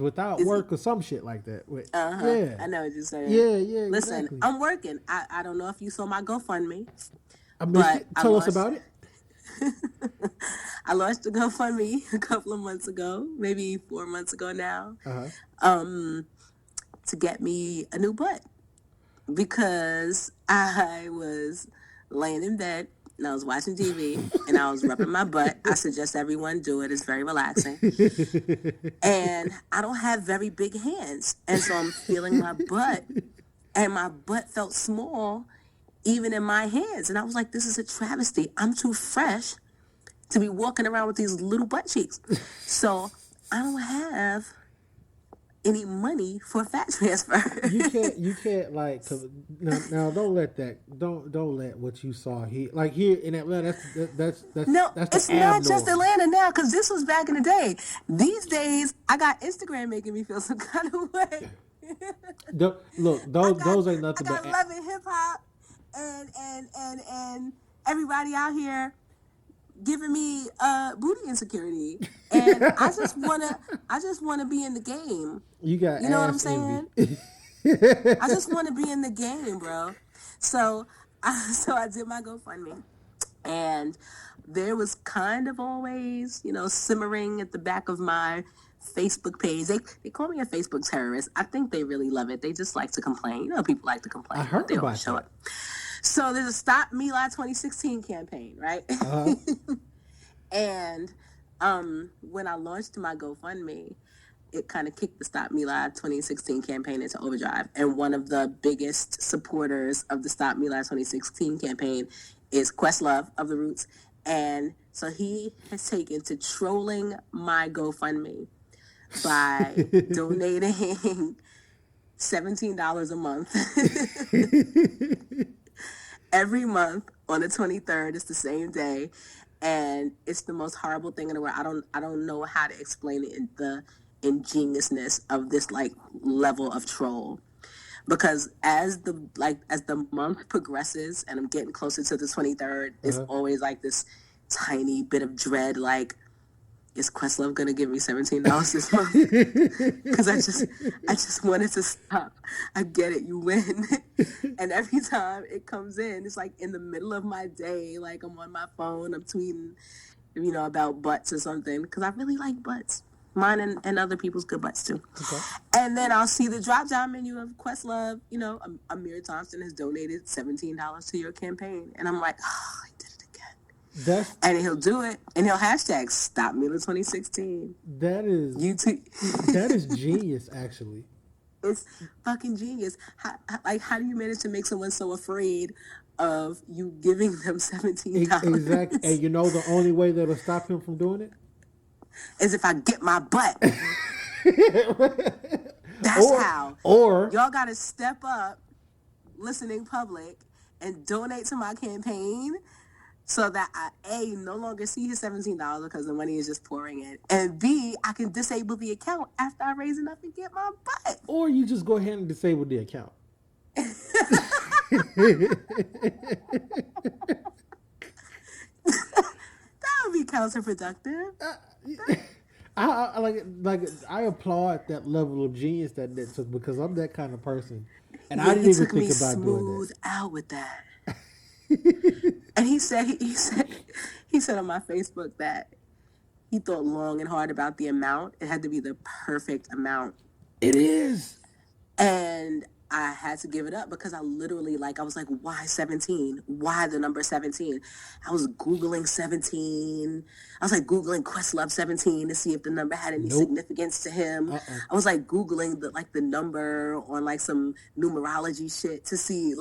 without work or some shit like that. Yeah, I know what you're saying. Yeah. Listen, exactly. I'm working. I don't know if you saw my GoFundMe. Tell us about it. I launched a GoFundMe a couple of months ago, maybe 4 months ago now, to get me a new butt because I was laying in bed and I was watching TV and I was rubbing my butt. I suggest everyone do it. It's very relaxing. And I don't have very big hands. And so I'm feeling my butt and my butt felt small even in my hands. And I was like, this is a travesty. I'm too fresh to be walking around with these little butt cheeks. So I don't have any money for a fat transfer. You can't like now don't let what you saw here in Atlanta. That's it's not just Atlanta now because this was back in the day. These days I got Instagram making me feel some kind of way. Those ain't nothing. I got Love and Hip Hop and everybody out here giving me booty insecurity, and I just wanna be in the game. You know what I'm saying? I just want to be in the game, bro. So I did my GoFundMe, and there was kind of always, simmering at the back of my Facebook page. They call me a Facebook terrorist. I think they really love it. They just like to complain. People like to complain. I heard but they about always show that. up. So there's a Stop Mela 2016 campaign, right? Uh-huh. And when I launched my GoFundMe, it kind of kicked the Stop Mela 2016 campaign into overdrive. And one of the biggest supporters of the Stop Mela 2016 campaign is Questlove of The Roots. And so he has taken to trolling my GoFundMe by donating $17 a month. Every month on the 23rd, it's the same day. And it's the most horrible thing in the world. I don't know how to explain it in the ingeniousness of this level of troll, because as the month progresses and I'm getting closer to the 23rd, there's always this tiny bit of dread, is Questlove gonna give me $17 this month? Because I just wanted to stop. I get it, you win. And every time it comes in, it's in the middle of my day, I'm on my phone, I'm tweeting, about butts or something, because I really like butts. Mine and other people's good butts too. Okay. And then I'll see the drop-down menu of Questlove. Amir Thompson has donated $17 to your campaign, and I'm like, oh, I did it again. And he'll do it, and he'll hashtag Stop Mela 2016. That is YouTube. That is genius, actually. It's fucking genius. How do you manage to make someone so afraid of you giving them $17? Exactly. And the only way that'll stop him from doing it? Is if I get my butt. That's how. Or y'all got to step up, listening public, and donate to my campaign so that I, A, no longer see his $17 because the money is just pouring in, and B, I can disable the account after I raise enough to get my butt. Or you just go ahead and disable the account. That would be counterproductive. I applaud that level of genius that took, because I'm that kind of person, and Yeah, I didn't even took me think about doing smooth that. out with that. And he said on my Facebook that he thought long and hard about the amount. It had to be the perfect amount. It is. And I had to give it up because I literally, I was like, why 17? Why the number 17? I was Googling 17. I was Googling Questlove 17 to see if the number had any significance to him. I was Googling the number on some numerology shit to see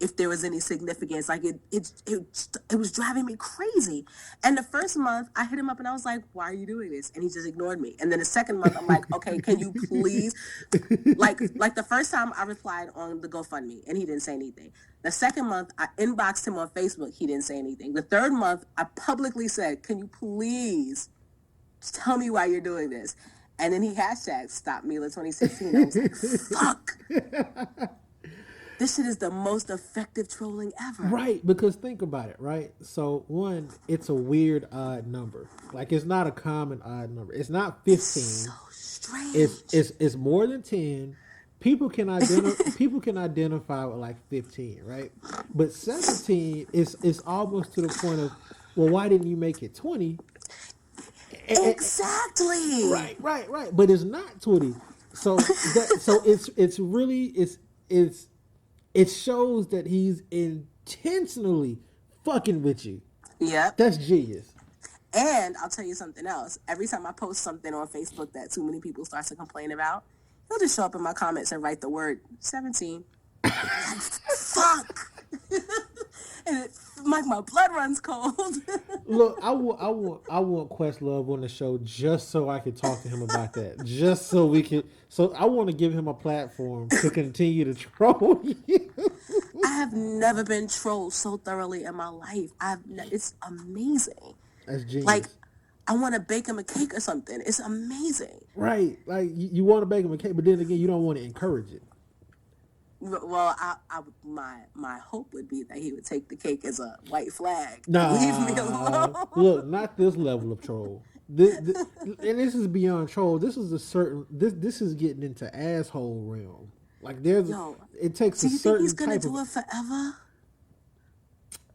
if there was any significance. It was driving me crazy. And the first month I hit him up and I was like, why are you doing this? And he just ignored me. And then the second month I'm like, okay, can you please, the first time I replied on the Gofundme and he didn't say anything. The second month I inboxed him on Facebook, he didn't say anything. The third month I publicly said, can you please tell me why you're doing this? And then he hashtagged Stop Mela 2016. I was like, fuck. This shit is the most effective trolling ever. Right, because think about it, right? So one, it's a weird odd number. It's not a common odd number. It's not 15. It's so strange. It's more than 10. People can identify with 15, right? But 17 is almost to the point of, well, why didn't you make it 20? Exactly. Right. But it's not 20. So it shows that he's intentionally fucking with you. Yep. That's genius. And I'll tell you something else. Every time I post something on Facebook that too many people start to complain about, he'll just show up in my comments and write the word 17. Fuck. And my blood runs cold. Look, I want Questlove on the show just so I can talk to him about that. Just so we can. So I want to give him a platform to continue to troll you. I have never been trolled so thoroughly in my life. It's amazing. That's genius. I want to bake him a cake or something. It's amazing. Right. You want to bake him a cake, but then again, you don't want to encourage it. Well, my hope would be that he would take the cake as a white flag. Nah, leave me alone. Look, not this level of troll. And this is beyond troll. This is this is getting into asshole realm. It takes a certain type of. Do you think he's gonna do it forever?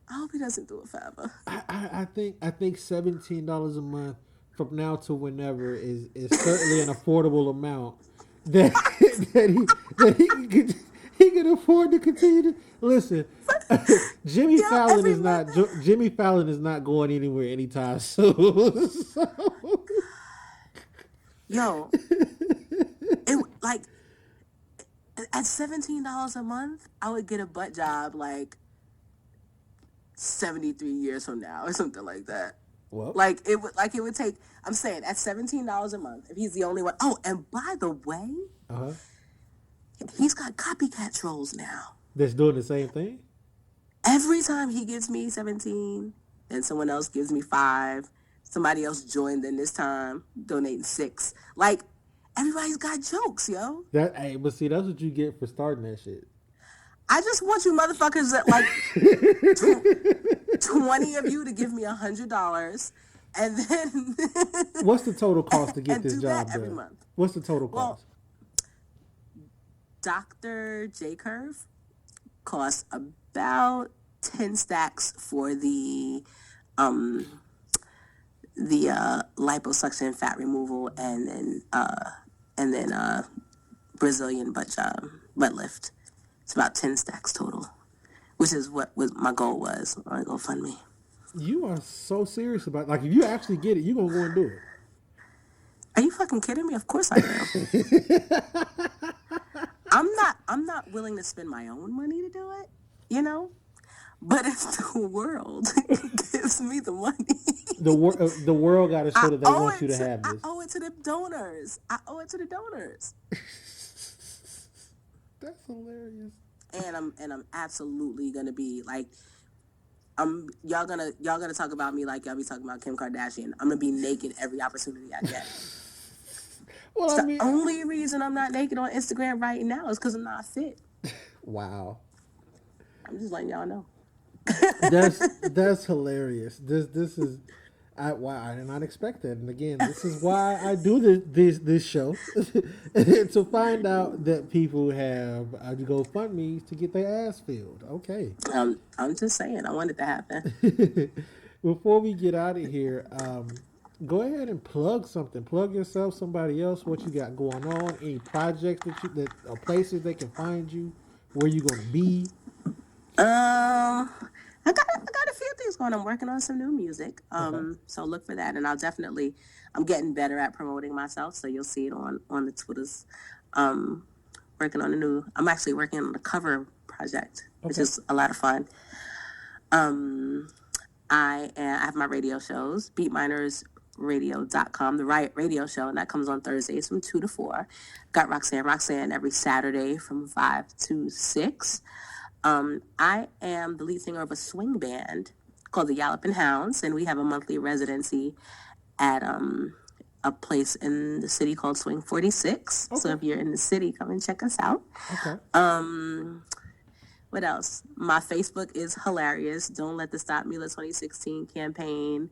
I hope he doesn't do it forever. I think $17 a month from now to whenever is certainly an affordable amount that he can afford to continue to listen. Jimmy Fallon is not going anywhere anytime soon. So. Yo, at $17 a month, I would get a butt job 73 years from now or something like that. Well, it would take. I'm saying at $17 a month, if he's the only one. Oh, and by the way, he's got copycat trolls now. That's doing the same thing. Every time he gives me 17, and someone else gives me 5, somebody else joined in this time, donating 6. Everybody's got jokes, yo. But see, that's what you get for starting that shit. I just want you motherfuckers that 20 of you to give me $100, and then what's the total cost to get this job done? Every month. What's the total cost? Dr. J Curve costs about 10 stacks for the liposuction fat removal and then Brazilian butt lift. It's about 10 stacks total, which is what my goal was on GoFundMe. You are so serious about if you actually get it, you're gonna go and do it. Are you fucking kidding me? Of course I am. I'm not willing to spend my own money to do it, But if the world gives me the money, the world got to show that they want you to have this. I owe it to the donors. That's hilarious. And I'm absolutely gonna be like, y'all gonna talk about me like y'all be talking about Kim Kardashian. I'm gonna be naked every opportunity I get. Well, The only reason I'm not naked on Instagram right now is because I'm not fit. Wow. I'm just letting y'all know. That's hilarious. This is I did not expect that. And again, this is why I do this show to find out that people have GoFundMe to get their ass filled. Okay. I'm just saying, I want it to happen. Before we get out of here, go ahead and plug something. Plug yourself, somebody else, what you got going on, any projects that or places they can find you, where you gonna be. I got a few things going. I'm working on some new music. So look for that, and I'm getting better at promoting myself. So you'll see it on the Twitters. Working on I'm actually working on a cover project, which is a lot of fun. I have my radio shows, beatminersradio.com, the Riot Radio Show, and that comes on Thursdays from 2 to 4. Got Roxanne every Saturday from 5 to 6. I am the lead singer of a swing band called the Yallopin' Hounds, and we have a monthly residency at a place in the city called Swing 46. Okay. So if you're in the city, come and check us out. Okay. What else? My Facebook is hilarious. Don't let the Stop Mela 2016 campaign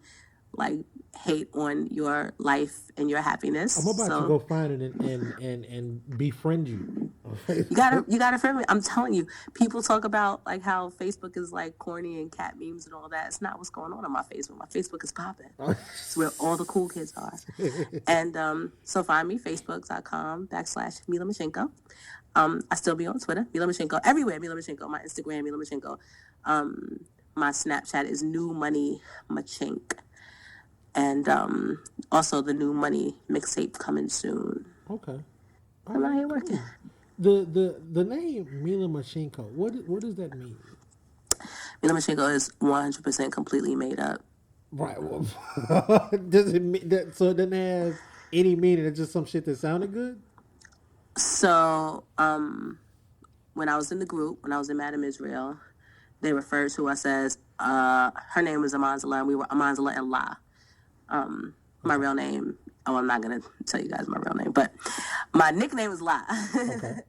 hate on your life and your happiness. I'm about to go find it and befriend you. You gotta friend me. I'm telling you, people talk about how Facebook is corny and cat memes and all that. It's not what's going on my Facebook. My Facebook is popping. It's where all the cool kids are. And so find me, facebook.com/Mela Machinko. I still be on Twitter, Mela Machinko, everywhere, Mela Machinko. My Instagram, Mela Machinko. My Snapchat is New Money Machink. And also the New Money mixtape coming soon. Okay. I'm out here working. The name Mela Machinko, what does that mean? Mela Machinko is 100% completely made up. Right. Well, does it mean that? So it doesn't have any meaning. It's just some shit that sounded good. So when I was in the group, when I was in Madam Israel, they referred to us as her name was Amanzala, and we were Amanzala and La. My real name, I'm not going to tell you guys my real name, but my nickname is La. Okay.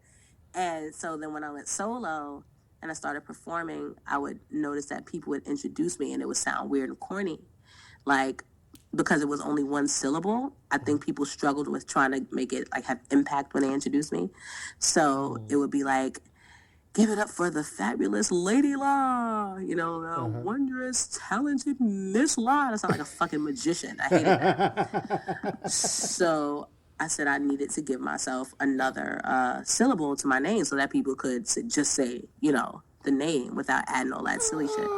And so then when I went solo and I started performing, I would notice that people would introduce me and it would sound weird and corny. Because it was only one syllable, I think people struggled with trying to make it have impact when they introduced me. So it would be give it up for the fabulous Lady La, wondrous, talented Miss La. That sounds like a fucking magician. I hated that. So I said I needed to give myself another syllable to my name so that people could just say, the name without adding all that silly shit.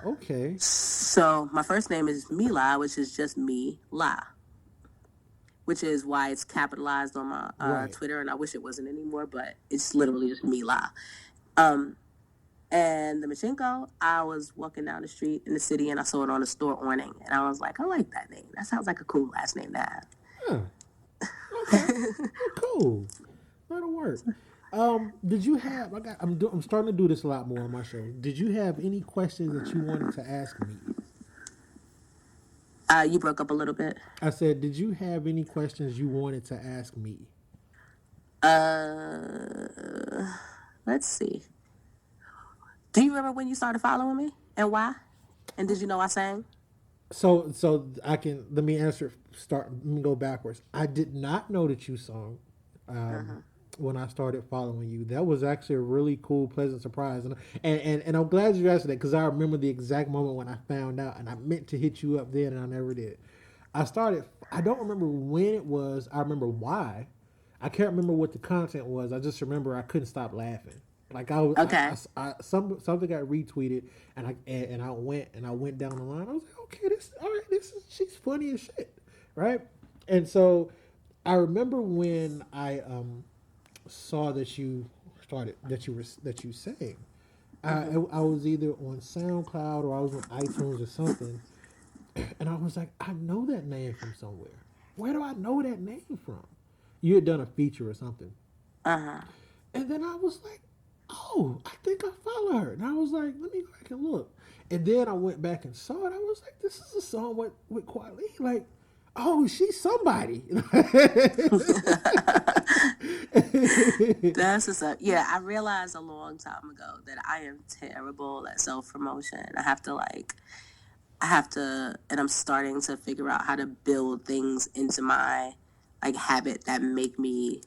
Okay. So my first name is Mela, which is just me, La. Which is why it's capitalized on my Twitter, and I wish it wasn't anymore, but it's literally just Mela. And the Machinko, I was walking down the street in the city, and I saw it on a store awning, and I was like, I like that name. That sounds like a cool last name to have. Huh. Okay. Cool. That'll work. Did you have? I'm starting to do this a lot more on my show. Did you have any questions that you wanted to ask me? You broke up a little bit. I said, did you have any questions you wanted to ask me? Let's see. Do you remember when you started following me and why? And did you know I sang? So let me answer. Let me go backwards. I did not know that you sung when I started following you. That was actually a really cool, pleasant surprise, and I'm glad you asked that because I remember the exact moment when I found out, and I meant to hit you up then, and I never did. I don't remember when it was. I remember why. I can't remember what the content was. I just remember I couldn't stop laughing. Something got retweeted, and I went down the line. I was like, okay, she's funny as shit, right? And so I remember when I saw that you sang. I was either on SoundCloud or I was on iTunes or something, and I was like, I know that name from somewhere. Where do I know that name from? You had done a feature or something. And then I was like, oh, I think I follow her. And I was like, let me go back and look. And then I went back and saw it. I was like, this is a song with Kweli. Like, oh, she's somebody. That's what's up. Yeah, I realized a long time ago that I am terrible at self-promotion. I have to, and I'm starting to figure out how to build things into my like habit that make me,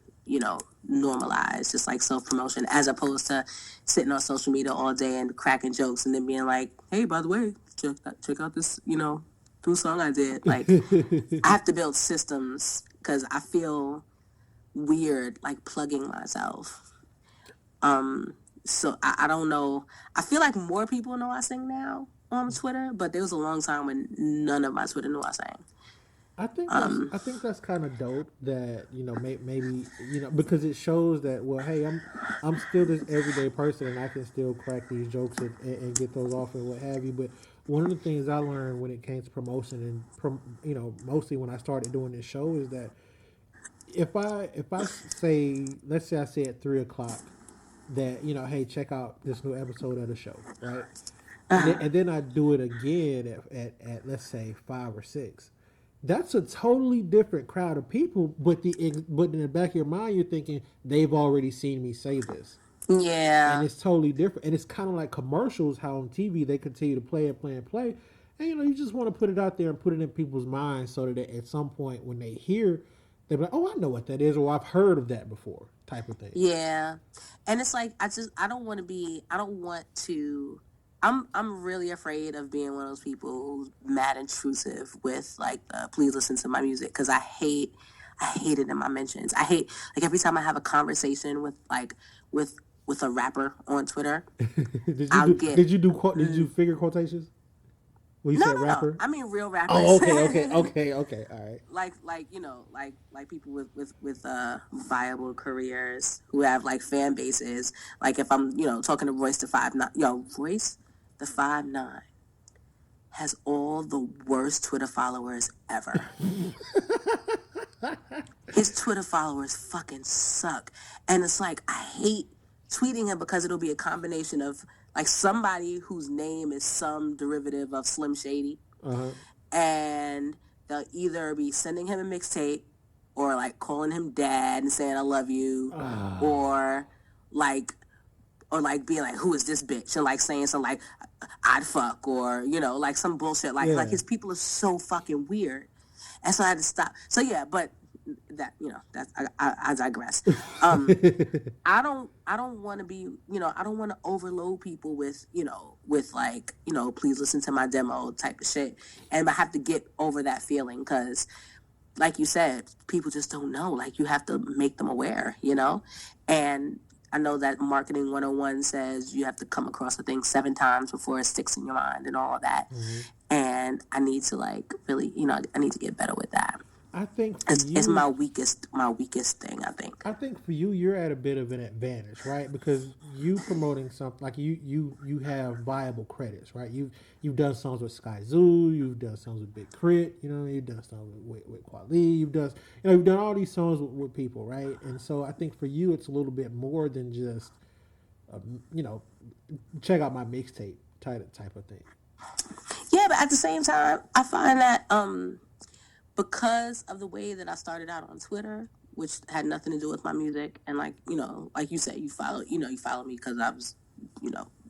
normalize just like self-promotion, as opposed to sitting on social media all day and cracking jokes and then being like, hey, by the way, check out this, new song I did. Like, I have to build systems because I feel weird like plugging myself. So I don't know. I feel like more people know I sing now on Twitter, but there was a long time when none of my Twitter knew I sang. I think that's kind of dope that maybe because it shows that, well, hey, I'm still this everyday person and I can still crack these jokes and get those off and what have you. But one of the things I learned when it came to promotion and mostly when I started doing this show is that if I say, let's say I say at 3:00 that hey, check out this new episode of the show, right? And then I do it again at let's say 5 or 6. That's a totally different crowd of people, but in the back of your mind, you're thinking they've already seen me say this. Yeah, and it's totally different. And it's kind of like commercials, how on TV they continue to play and play and play, and you just want to put it out there and put it in people's minds so that at some point when they hear, they're like, oh, I know what that is, or I've heard of that before, type of thing. Yeah, and it's like I don't want to. I'm really afraid of being one of those people who's mad intrusive with like please listen to my music, because I hate it in my mentions. I hate like every time I have a conversation with a rapper on Twitter. Did you do figure quotations? When you said rapper? No. I mean real rappers. Oh, okay, all right. Like people with viable careers who have like fan bases. Like if I'm talking to Royce the 5'9", Royce the 5'9" has all the worst Twitter followers ever. His Twitter followers fucking suck, and it's like I hate tweeting him because it'll be a combination of like somebody whose name is some derivative of Slim Shady, and they'll either be sending him a mixtape or like calling him dad and saying I love you, or being like, who is this bitch? And like saying something like, I'd fuck, or, like some bullshit. Like his people are so fucking weird. And so I had to stop. So yeah, but that, I digress. I don't want to be, I don't want to overload people with like, please listen to my demo type of shit. And I have to get over that feeling because, like you said, people just don't know. Like, you have to make them aware, And I know that Marketing 101 says you have to come across a thing 7 times before it sticks in your mind and all of that. Mm-hmm. And I need to like really, I need to get better with that. I think it's my weakest thing, I think. I think for you, you're at a bit of an advantage, right? Because you promoting something like you have viable credits, right? You've done songs with Sky Zoo, you've done songs with Big Crit, you've done songs with Kweli, you've done all these songs with people, right? And so I think for you, it's a little bit more than just, check out my mixtape type of thing. Yeah, but at the same time, I find that because of the way that I started out on Twitter, which had nothing to do with my music, and like you said, you follow me because I was,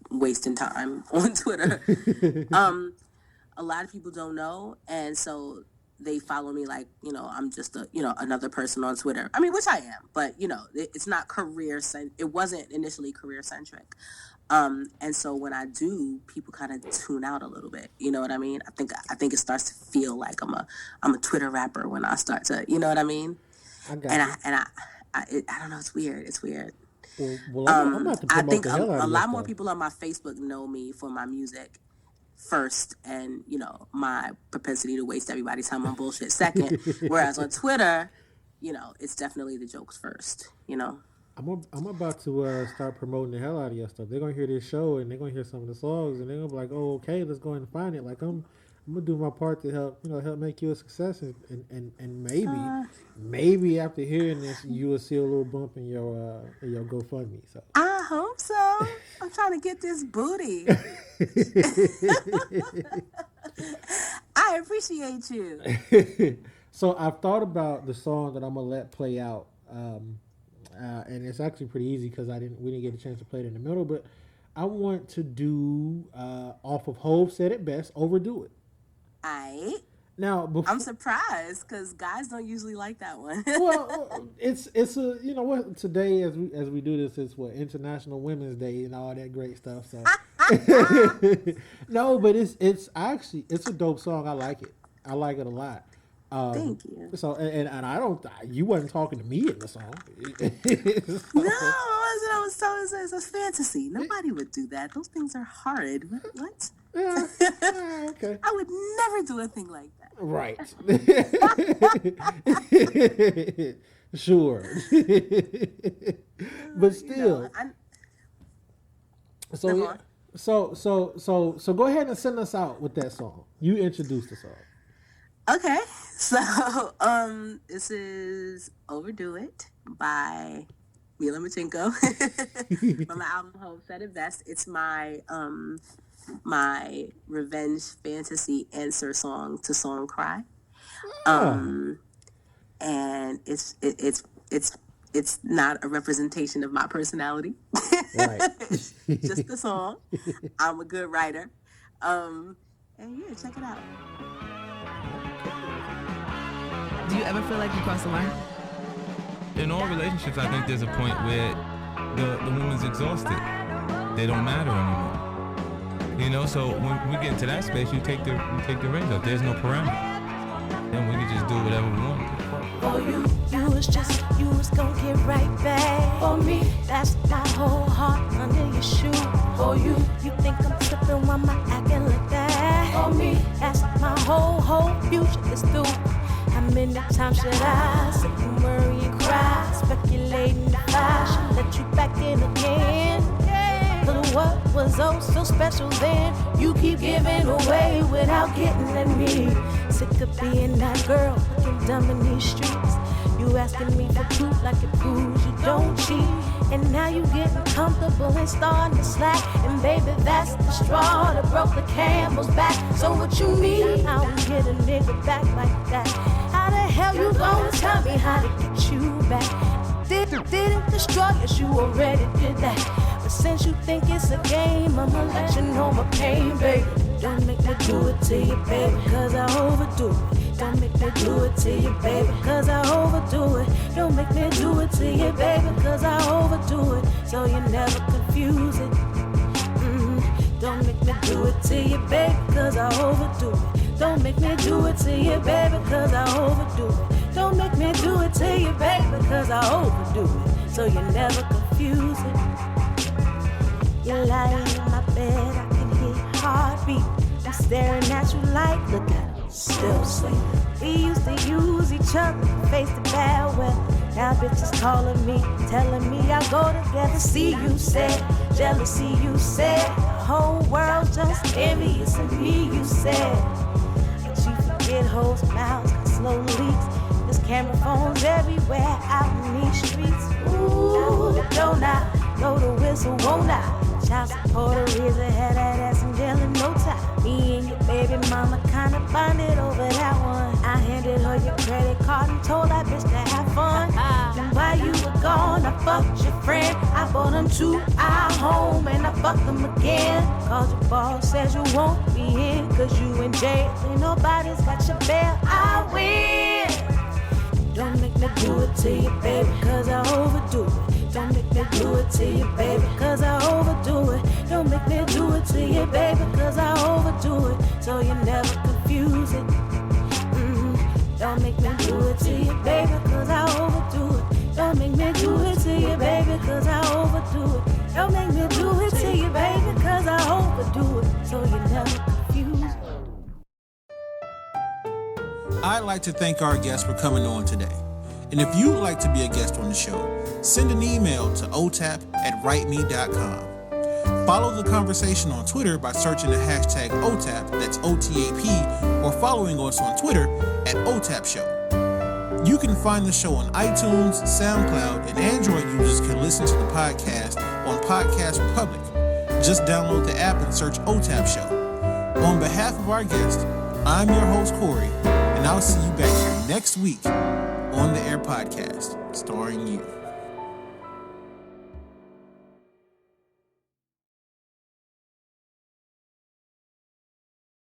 wasting time on Twitter. A lot of people don't know, and so they follow me like, I'm just another person on Twitter. I mean, which I am, but it's not it wasn't initially career centric. And so when I do, people kind of tune out a little bit. You know what I mean? I think it starts to feel like I'm a Twitter rapper when I start to, you know what I mean? I don't know. It's weird. Well, I'm about to I think a lot more people on my Facebook know me for my music first, and my propensity to waste everybody's time on bullshit second. Whereas on Twitter, it's definitely the jokes first. I'm about to start promoting the hell out of your stuff. They're gonna hear this show and they're gonna hear some of the songs and they're gonna be like, oh, okay, let's go ahead and find it. Like I'm gonna do my part to help make you a success, and maybe after hearing this, you will see a little bump in your GoFundMe. So I hope so. I'm trying to get this booty. I appreciate you. So I've thought about the song that I'm gonna let play out, and it's actually pretty easy because we didn't get a chance to play it in the middle, but I want to do off of Hov Said It Best, Overdo It. Aight. Now, I'm surprised because guys don't usually like that one. Well, it's a today as we do this, it's International Women's Day and all that great stuff. So no, but it's a dope song. I like it. I like it a lot. Thank you. So and you wasn't talking to me in the song. No, I was telling it's a fantasy. Nobody would do that. Those things are hard. What? Yeah, okay. I would never do a thing like that. Right. Sure. But still. So go ahead and send us out with that song. You introduced the song. Okay. So this is Overdo It by Mela Machinko from the album Hov Said It Best. It's my revenge fantasy answer song to Song Cry. And it's not a representation of my personality. Right. Just the song. I'm a good writer. And yeah, check it out. Do you ever feel like you crossed the line? In all relationships, I think there's a point where the woman's exhausted. They don't matter anymore. So when we get into that space, you take the reins off. There's no parameter. Then we can just do whatever we want. For you was gonna get right back. For me, that's my whole heart under your shoe. For you think I'm tripping while I'm acting like that. For me, that's my whole future is through. How many times should I sit and worry and cry, speculating if I should let you back in again? But what was oh so special then? You keep giving away without getting at me. Sick of being that girl looking dumb in these streets. You asking me for proof like it proves you don't cheat. And now you getting comfortable and starting to slack. And baby, that's the straw that broke the camel's back. So what you mean? I don't get a nigga back like that. How the hell you gonna tell me how to get you back? Didn't destroy us, you already did that. But since you think it's a game, I'ma let you know my pain, baby. Don't make me do it to you, baby, cause I overdo it. Don't make me do it to you, baby, cause I overdo it. Don't make me do it to you, baby, cause I overdo it. So you never confuse it. Don't make me do it to you, baby, cause I overdo it. Don't make me do it to you, baby, cause I overdo it. Don't make me do it to you, baby, cause I overdo it. So you never confuse it. You're lying in my bed, I can hear your heartbeat. I'm staring at you like, look at it, still sleeping. We used to use each other, face the bad weather. Now bitches calling me, telling me I'll go together. See, you said, jealousy, you said. The whole world just envious of me, you said. But you forget hoes' mouths got slow leaks. There's camera phones everywhere out in these streets. Ooh, don't I know the whistle, won't I? Child support is had that ass in jail in no time. Me and your baby mama kinda bonded over that one. I handed her your credit card and told that bitch to have fun. And while you were gone, I fucked your friend. I brought him to our home and I fucked him again. Cause your boss says you won't be in, cause you in jail and nobody's got your bail. I win. Don't make me do it to you, baby, cause I overdo it. Don't make me do it to you, baby, cause I overdo it. Don't make me do it to you, baby, cause I overdo it. So you never confuse it. Don't make me do it to you, baby, cause I overdo it. Don't make me do it to you, baby, cause I overdo it. Don't make me do it to you, baby, cause I overdo it. So you never confuse it. I'd like to thank our guests for coming on today. And if you'd like to be a guest on the show, send an email to otap@writeme.com. Follow the conversation on Twitter by searching the hashtag OTAP, that's OTAP, or following us on Twitter at OTAP Show. You can find the show on iTunes, SoundCloud, and Android users can listen to the podcast on Podcast Republic. Just download the app and search OTAP Show. On behalf of our guest, I'm your host, Corey, and I'll see you back here next week on the Air Podcast, starring you.